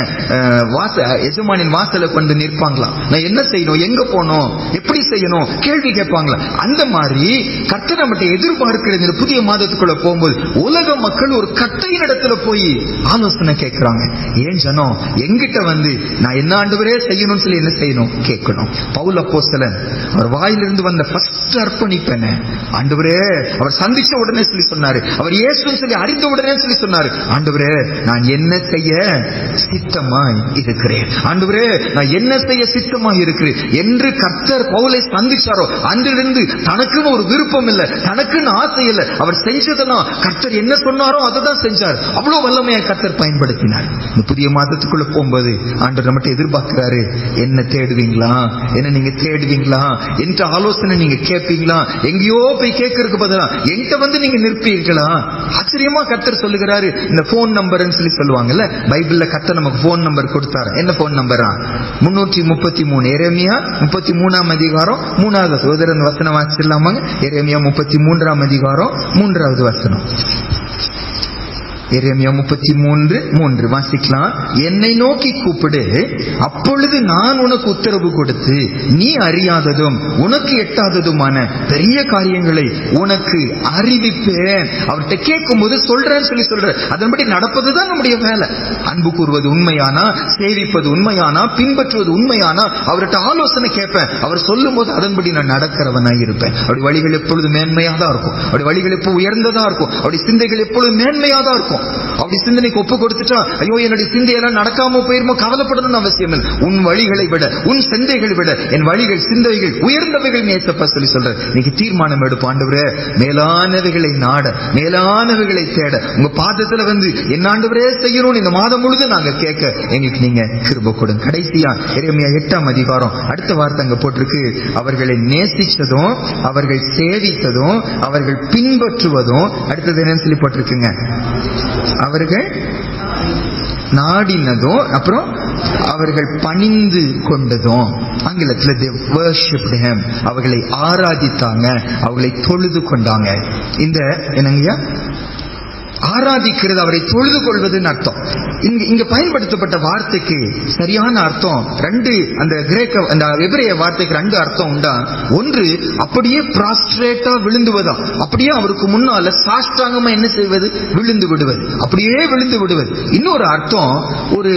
எஜமானின் வாசல கொண்டு நிற்பாங்களாம். நான் என்ன செய்யணும், எங்க போனோம், எப்படி செய்யணும், கேள்வி கேட்பாங்களா. அந்த மாதிரி கர்த்தர் நம்மகிட்ட எதிர்பார்க்கிறது. இந்த புதிய மாதத்துக்குள்ள போகும்போது உலக மக்கள் ஒரு கட்டையின் இடத்துல போய் ஆலோசனை கேட்கிறாங்க. ஏன் ஜனம் எங்கிட்ட வந்து நான் என்ன ஆண்டவரே செய்யணும்னு சொல்லி என்ன செய்யணும் கேட்கணும். பவுல் அப்போஸ்தலன் அவர் வாயிலிருந்து வந்த ஃபர்ஸ்ட் அர்ப்பணிப்பேன் ஆண்டவரே, அவர் சந்திச்ச உடனே சொல்லி சொன்னாரு, அவர் இயேசுன்னு சொல்லி அறிந்த உடனே சொல்லி சொன்னாரு, ஆண்டவரே நான் என்ன செய்ய சித்தமாய் இருக்கிறேன், ஆண்டவரே நான் என்ன செய்ய சித்தமாய் இருக்கிறேன் என்று கர்த்தர் பவுலை சந்திச்சாரோ அன்றிலிருந்து தனக்குன்னு ஒரு விருப்பம் இல்லை, தனக்குன்னு ஆசை இல்லை. அவர் செஞ்சதெல்லாம் கர்த்தர் என்ன சொன்னாரோ அதை தான் செஞ்சார். அவ்வளவு வல்லமையை கர்த்தர் பயன்படுத்தினார். இந்த புதிய மாதத்துக்குள்ள போகும்போது ஆண்டவர் நம்மகிட்ட எதிர்பார்க்கிறாரு, என்ன தேடுவீங்களா, என்ன நீங்க தேடுவீங்களா என்ற ஆலோசனை நீங்க கேட்பீங்களா, எங்கேயோ போய் கேட்கறதுக்கு பதிலா என்கிட்ட வந்து நீங்க நிற்பீர்களா? ஆச்சரியமா கர்த்தர் சொல்லுகிறாரு. இந்த போன் நம்பர் சொல்லுவாங்கல்ல, பைபிள்ல கர்த்தர் நமக்கு போன் நம்பர் கொடுத்தாரு. என்ன போன் நம்பரா? 333. எரேமியா 33ஆம் அதிகாரம் 3வது சோதரன் வசனம் வாசிச்சிடலாமாங்க? எரேமியா 33ஆம் அதிகாரம் 3வது வசனம். எரேமியா 33:3 வாசிக்கலாம். என்னை நோக்கி கூப்பிடு, அப்பொழுது நான் உனக்கு உத்தரவு கொடுத்து நீ அறியாததும் உனக்கு எட்டாததுமான பெரிய காரியங்களை உனக்கு அறிவிப்பேன். அவர்கிட்ட கேட்கும் போது சொல்றேன்னு சொல்லி சொல்ற, அதன்படி நடப்பதுதான் நம்முடைய வேலை. அன்பு கூறுவது உண்மையானா, சேவிப்பது உண்மையானா, பின்பற்றுவது உண்மையானா, அவர்கிட்ட ஆலோசனை கேட்பேன். அவர் சொல்லும் போது அதன்படி நான் நடக்கிறவனாய் இருப்பேன். அப்படி வழிகள் எப்பொழுது மேன்மையா தான் இருக்கும், அப்படி வழிகள் எப்போ உயர்ந்ததா இருக்கும், அப்படி சிந்தைகள் எப்பொழுது மேன்மையா தான் இருக்கும். அப்படி சிந்தனைக்கு ஒப்பு கொடுத்துட்டா ஐயோ என்னுடைய சிந்தையெல்லாம் நடக்காம போயிருமோ கவலைப்படணும்னு அவசியம் இல்லை. உன் வழிகளை விட, உன் சிந்தைகளை விட என் வழிகள் சிந்தைகள் உயர்ந்தவைகள் நேசப்பா சொல்லி சொல்ற. இன்னைக்கு தீர்மானம் எடுப்போம், ஆண்டவரே மேலானவைகளை நாட, மேலானவைகளை தேட உங்க பாதத்துல வந்து என்ன ஆண்டவரே செய்யணும்னு இந்த மாதம் முழுது நாங்க கேட்க எங்களுக்கு நீங்க கிருபை கொடுங்க. கடைசியா எரேமியா 8ஆம் அதிகாரம் அடுத்த வார்த்தை அங்க போட்டிருக்கு, அவர்களை நேசிச்சதும் அவர்கள் சேவித்ததும் அவர்கள் பின்பற்றுவதும். அடுத்தது என்னன்னு சொல்லி போட்டிருக்குங்க, அவர்கள் நாடினதும், அப்புறம் அவர்கள் பணிந்து கொண்டதும். ஆங்கிலத்துல they worshipped him, அவர்களை ஆராதித்தாங்க, அவர்களை தொழுது கொண்டாங்க. இந்த என்னங்கய்யா ஆராதிக்கிறது, அவரை தொழுது கொள்வதுன்னு அர்த்தம். இங்க பயன்படுத்தப்பட்ட வார்த்தைக்கு சரியான அர்த்தம் ரெண்டு, அந்த கிரேக்க அந்த எபிரேய வார்த்தைக்கு ரெண்டு அர்த்தம் உண்டா. ஒன்று அப்படியே பிராஸ்ட்ரேட்டா விழுந்துவதா, அப்படியே அவருக்கு முன்னால சாஷ்டாங்கமா என்ன செய்வது, விழுந்து விடுவது, அப்படியே விழுந்து விடுவது. இன்னொரு அர்த்தம், ஒரு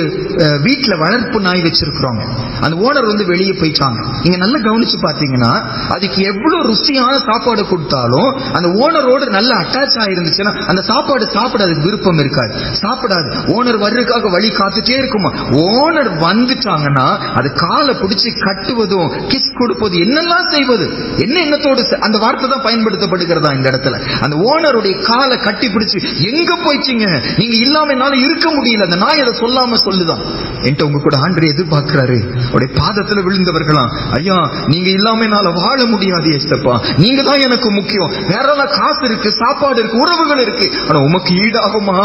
வீட்டுல வளர்ப்பு நாய் வச்சிருக்கிறோங்க, அந்த ஓனர் வெளியே போயிட்டாங்க. நீங்க நல்லா கவனிச்சு பாத்தீங்கன்னா அதுக்கு எவ்வளவு ருசியான சாப்பாடு கொடுத்தாலும் அந்த ஓனரோடு நல்ல அட்டாச் ஆயிருந்துச்சுன்னா அந்த சாப்பாடு சாப்பிட அதுக்கு விருப்பம் இருக்காது, சாப்பிடாது. ஓனர் வர்றதுக்காக வழி காத்துட்டே இருக்குமா. ஓனர் வந்துட்டாங்கன்னா அது காலை பிடிச்சி கட்டுவதும் கிஸ் கொடுப்பது என்னெல்லாம் செய்வது, என்ன எண்ணத்தோடு, அந்த வார்த்தை தான் பயன்படுத்தப்படுகிறதா இந்த இடத்துல. அந்த ஓனருடைய காலை கட்டி பிடிச்சு எங்க போயிட்டீங்க, நீங்க இல்லாம என்னால இருக்க முடியல, அந்த நாய் அதை சொல்லாம சொல்லுதான். என்கிட்ட உங்க கூட ஆண்டவர் எதிர்பார்க்கிறாரு, அவருடைய பாதத்துல விழுந்தவர்களா, ஐயா நீங்க இல்லாம என்னால வாழ முடியாது ஏசப்பா, நீங்க தான் எனக்கு முக்கியம். வேற காசு இருக்கு, சாப்பாடு இருக்கு, உறவுகள் இருக்கு, ஆனா உமக்கு ஈடாகுமா,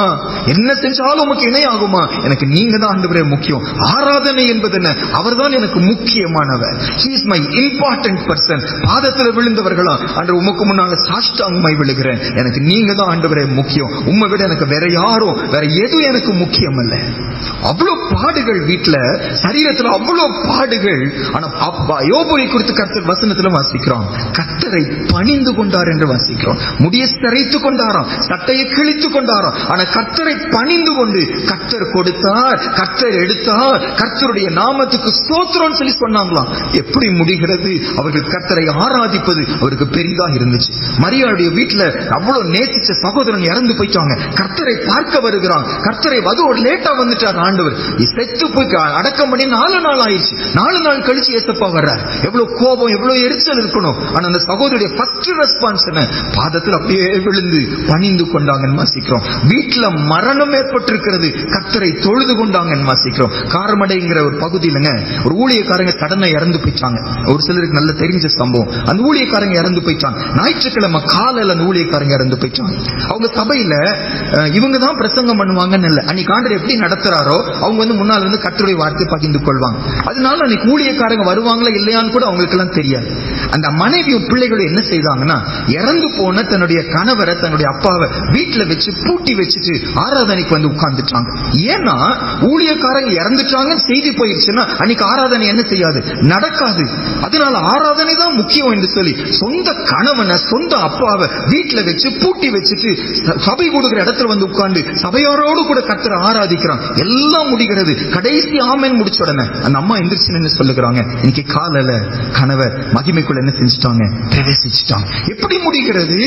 என்ன செஞ்சாலும் உமக்கு இணையாகுமா, எனக்கு நீங்க தான் ஆண்டவரே முக்கியம். ஆராதனை என்பது என்ன, அவர் தான் எனக்கு முக்கியமானவர். He is my important person. பாதத்துல விழுந்தவர்களா, ஆண்டவர் உமக்கு முன்னால சாஷ்டாங்கமாய் விழுகிறேன், எனக்கு நீங்க தான் ஆண்டவரே முக்கியம், உம்மை விட எனக்கு வேற யாரும் வேற எதுவும் எனக்கு முக்கியம் அல்ல. அவ்வளவு பாடுகள் வீட்டுல, சரீரத்துல அவ்வளவு பாடுகள். ஆனா யோபுவை குறித்து கர்த்தர் வசனத்துல வாசிக்கிறோம், கர்த்தரை பணிந்து கொண்டார் என்று வாசிக்கிறோம். முடியை சிரைத்து கொண்டாராம், சட்டையை கிழித்து கொண்டாராம், ஆனா கர்த்தரை பணிந்து கொண்டு கர்த்தர் கொடுத்தார், கர்த்தர் எடுத்தார், கர்த்தருடைய நாமத்துக்கு ஸ்தோத்திரம் சொல்லி சொன்னாங்களாம். எப்படி முடிகிறது, அவர்கள் கர்த்தரை ஆராதிப்பது அவருக்கு பெரிதா இருந்துச்சு. மரியாளுடைய வீட்டுல அவ்வளவு நேசிச்ச சகோதரன் இறந்து போயிட்டாங்க, கர்த்தரை பார்க்க வருகிறான், கர்த்தரை வதோடு லேட்டா வந்துட்டார் ஆண்டவர், செத்து போய் அடக்கம் பண்ணி 4 நாள் ஆயிடுச்சு. 4 நாள் கழிச்சு ஏசப்பா வர்றார். எவ்வளவு கோபம், எவ்வளவு எரிச்சல் இருக்கணும். ஆனா அந்த சகோதரிய ஃபர்ஸ்ட் ரெஸ்பான்ஸ் என்ன, பாதத்தில் அப்படியே விழுந்து பணிந்து கொண்டாங்கன்னு வாசிக்கிறோம். வீட்டுல மரணம் ஏற்பட்டிருக்கிறது, கர்த்தரை தொழுது கொண்டாங்கன்னு வாசிக்கிறோம். காரமடைங்கிற ஒரு பகுதியிலங்க ஒரு ஊழியக்காரங்க சடனா இறந்து போயிட்டாங்க. ஒரு சிலருக்கு நல்ல தெரிஞ்ச சம்பவம். அந்த ஊழியக்காரங்க இறந்து போயிட்டாங்க. ஞாயிற்றுக்கிழமை காலையில அந்த ஊழியக்காரங்க இறந்து போயிட்டாங்க. அவங்க சபையில இவங்க தான் பிரசங்கம் பண்ணுவாங்கன்னு இல்ல, அன்னைக்கு ஆண்டவர் எப்படி நடத்துறாரோ அவங்க முன்னால கர்த்தருடைய வார்த்தை பகிர்ந்து கொள்வாங்க. அதனால அன்னைக்கு ஊழியக்காரங்க வருவாங்களா இல்லையான்னு கூட அவங்களுக்கு எல்லாம் தெரியாது. அந்த மனைவியும் பிள்ளைகளும் என்ன செய்தாங்கன்னா, இறந்து போன தன்னுடைய கணவரை, தன்னுடைய அப்பாவை வீட்டுல வச்சு பூட்டி வச்சுட்டு ஆராதனைக்கு உட்கார்ந்துட்டாங்க. ஏன்னா ஊழியக்காரங்க இறந்துட்டாங்க செய்தி போயிடுச்சுன்னா அன்னைக்கு ஆராதனை என்ன செய்யாது, நடக்காது. அதனால ஆராதனை தான் முக்கியம் என்று சொல்லி சொந்த கணவனை, சொந்த அப்பாவை வீட்டுல வச்சு பூட்டி வச்சுட்டு சபை கொடுக்கிற இடத்துல உட்கார்ந்து சபையாரோடு கூட கர்த்தரை ஆராதிக்கிறான். எல்லாம் முடிகிறது. கடைசி ஆமென் முடிச்ச உடனே அந்த அம்மா எந்திரிச்சு சொல்லுகிறாங்க, இன்னைக்கு காலையில கணவர் மகிமைக்குள்ள என்ன செஞ்சுட்டாங்க, பிரவேசிச்சுட்டாங்க. எப்படி முடிகிறது,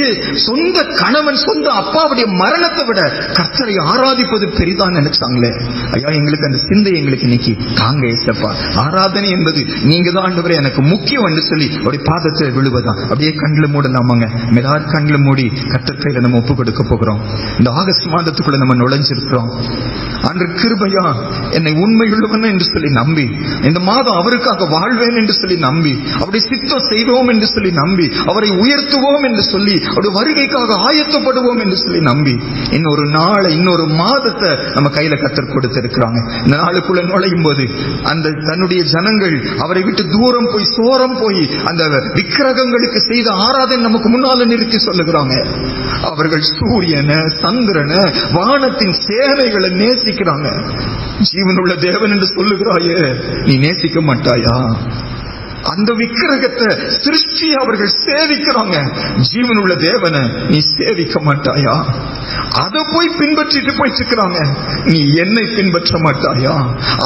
சொந்த கணவன், சொந்த அப்பாவுடைய மரணத்தை விட கர்த்தரை ஆராதிப்பது பெரிதான் நினைச்சாங்களே. ஐயா எங்களுக்கு அந்த சிந்தை எங்களுக்கு இன்னைக்கு தாங்க ஏசப்பா. ஆராதனை என்பது நீங்க தான் ஆண்டவரே எனக்கு முக்கியம் என்று சொல்லி அவருடைய பாதத்தில் விழுவதான். அப்படியே கண்ணில் மூடலாமாங்க, எல்லாரும் கண்ணில் மூடி கர்த்தர் கையில நம்ம ஒப்பு கொடுக்க போகிறோம். இந்த ஆகஸ்ட் மாதத்துக்குள்ள நம்ம நுழைஞ்சிருக்கிறோம். அன்று கிருபையா என்னை உண்மையுள்ளவன் என்று சொல்லி நம்பி, இந்த மாதம் அவருக்காக வாழ்வேன் என்று சொல்லி நம்பி, அவருடைய சித்தம் செய்வோம் என்று சொல்லி நம்பி, அவரை உயர்த்துவோம் என்று சொல்லி, அவருடைய வருகைக்காக ஆயத்தப்படுவோம் என்று சொல்லி நம்பி, இன்னொரு நாளை, இன்னொரு மாதத்தை நம்ம கையில கர்த்தர் கொடுத்திருக்கிறாங்க. இந்த நாளுக்குள்ள நுழையும் போது அந்த தன்னுடைய ஜனங்கள் அவரை விட்டு தூரம் போய் சோரம் போய் அந்த விக்கிரகங்களுக்கு செய்த ஆராதனை நமக்கு முன்னால நிறுத்தி சொல்லுகிறாங்க. அவர்கள் சூரியனை, சந்திரனை, வானத்தின் சேனைகளை நேசிக்கிறாங்க. ஜீவனுள்ள தேவன் என்று சொல்லுகிறாயே, நீ நேசிக்க மாட்டாயா? அந்த விக்கிரகத்தை சிருஷ்டி அவர்கள் சேவிக்கிறாங்க. ஜீவனுள்ள தேவனை நீ சேவிக்க மாட்டாயா? அதை போய் பின்பற்றிட்டு போயிட்டு இருக்கிறாங்க. நீ என்னை பின்பற்ற மாட்டாயா?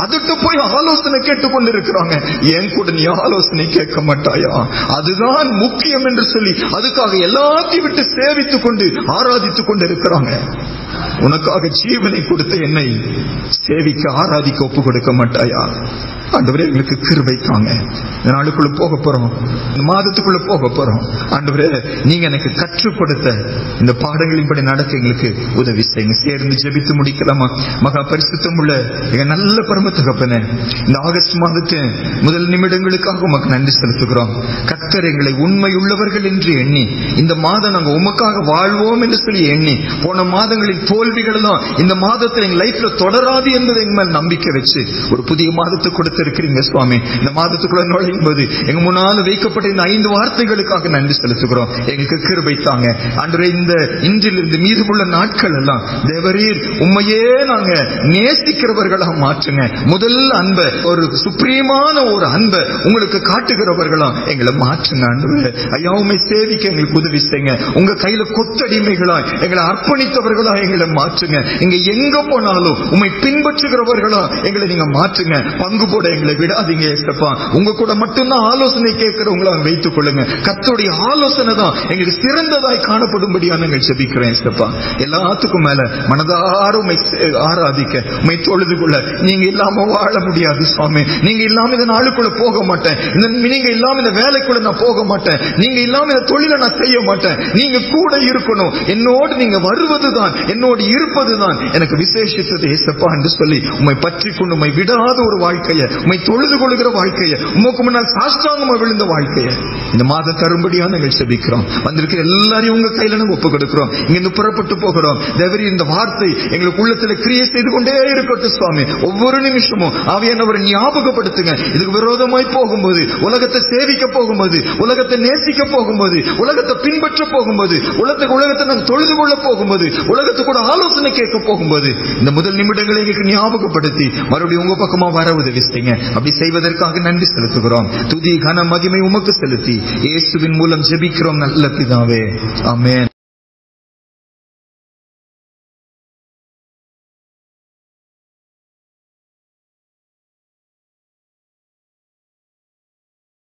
அதுட்டு போய் ஆலோசனை கேட்டுக்கொண்டு இருக்கிறாங்க. என் கூட நீ ஆலோசனை கேட்க மாட்டாயா? அதுதான் முக்கியம் என்று சொல்லி அதுக்காக எல்லாத்தையும் விட்டு சேவித்துக் கொண்டு ஆராதித்துக் கொண்டு இருக்கிறாங்க. உனக்காக ஜீவனை கொடுத்த என்னை சேவிக்க, ஆராதிக்க ஒப்பு கொடுக்க மாட்டாயா? ஆண்டவரே எங்களுக்கு கிருபை தாங்க. இந்த நாளுக்குள்ள போக போறோம், இந்த மாதத்துக்குள்ள போக போறோம். ஆண்டவரே நீங்க எனக்கு கற்றுக் கொடுத்த இந்த பாடங்களின்படி நடக்க எங்களுக்கு உதவி செய்யுங்க. சேர்ந்து ஜெபித்து முடிக்கலாமா? மகா பரிசுத்தம் உள்ள எங்க நல்ல பரம தகப்பனே, இந்த ஆகஸ்ட் மாதத்தின் முதல் நிமிடங்களுக்காக உமக்கு நன்றி செலுத்துகிறோம். கர்த்தர் எங்களை உண்மை உள்ளவர்கள் என்று எண்ணி, இந்த மாதம் நாங்கள் உமக்காக வாழ்வோம் என்று சொல்லி எண்ணி, போன மாதங்களில் தோல்வி தோல்விகள் எல்லாம் இந்த மாதத்துல எங்க லைஃப்ல தொடராது என்பதை எங்க மேல் நம்பிக்கை வச்சு ஒரு புதிய மாதத்தை கொடுத்திருக்கிறீங்க சுவாமி. இந்த மாதத்துக்குள்ள நுழையும் போது எங்க முன்னால வைக்கப்பட்ட இந்த 5 வார்த்தைகளுக்காக நன்றி செலுத்துகிறோம். எங்களுக்கு கிருபை தாங்க ஆண்டவரே. இந்த இன்றிலிருந்து மீதமுள்ள நாட்கள் எல்லாம் தேவரீர் உண்மையே நாங்க நேசிக்கிறவர்களா மாற்றுங்க. முதல் அன்பை, ஒரு சுப்ரீமான ஒரு அன்பை உங்களுக்கு காட்டுகிறவர்களா எங்களை மாற்றுங்க ஆண்டவரே. ஐயா, உண்மை சேவிக்க எங்களுக்கு உதவி செய்யுங்க. உங்க கையில கொத்தடிமைகளா எங்களை அர்ப்பணித்தவர்களா எங்களை மாற்றுங்க. இங்க எங்க போனாலும் உண்மை பின்பற்றுகிறவர்களா எங்களை நீங்க மாற்றுங்க. பங்கு போட எங்களை விடாதீங்க ஏசப்பா. உங்க கூட மட்டும்தான் ஆலோசனை கேட்கிறவங்களா வைத்துக் கொள்ளுங்க. கர்த்தருடைய ஆலோசனை தான் எங்களுக்கு சிறந்ததாய் காணப்படும்படியா நாங்கள் ஜெபிக்கிறேன் ஏசப்பா. எல்லாத்துக்கும் மேல மனதார உம்மை ஆராதிக்க, உம்மை தொழுது கொள்ள நீங்க இல்லாம வாழ முடியாது சுவாமி. நீங்க இல்லாம இந்த நாளுக்குள்ள போக மாட்டேன். நீங்க இல்லாம இந்த வேலைக்குள்ள நான் போக மாட்டேன். நீங்க இல்லாம இந்த தொழிலை நான் செய்ய மாட்டேன். நீங்க கூட இருக்கணும். என்னோடு நீங்க வருவதுதான், என்னோடு இருப்பதுதான் எனக்கு விசேஷித்தது ஏசப்பா என்று சொல்லி உம்மை பற்றி கொண்டு உம்மை விடாத ஒரு வாழ்க்கையை, உம்மை தொழுது கொள்கிற வாழ்க்கையை, உமக்கு முன்னால் சாஷ்டாங்கமா விழுந்த வாழ்க்கையை இந்த மாதம் தரும்படியா நாங்கள் செபிக்கிறோம். வந்திருக்கிற எல்லாரையும் உங்க கையில நாங்கள் ஒப்புக் கொடுக்கிறோம். இங்கிருந்து புறப்பட்டு போகிறோம். தேவரீர் இந்த வார்த்தை எங்களுக்கு உள்ளத்துல கிரியை செய்து கொண்டே இருக்கட்டும் சுவாமி. ஒவ்வொரு நிமிஷமும் ஆவியானவரை ஞாபகப்படுத்துங்க. இதுக்கு விரோதமாய் போகும்போது, உலகத்தை சேவிக்க போகும்போது, உலகத்தை நேசிக்க போகும்போது, உலகத்தை பின்பற்ற போகும்போது, உலகத்தை நாங்கள் தொழுது கொள்ள போகும்போது, உலகத்து கூட ஆலோசனை கேட்க போகும்போது, இந்த முதல் நிமிடங்களை எங்களுக்கு ஞாபகப்படுத்தி மறுபடியும் உங்க பக்கமா வர உதவி செய்யுங்க. அப்படி செய்வதற்காக நன்றி செலுத்துகிறோம். துதி கன மகிமை உமக்கு செலுத்தி இயேசுவின் மூலம் ஜெபிக்கிறோம் நல்ல பிதாவே. ஆமென்.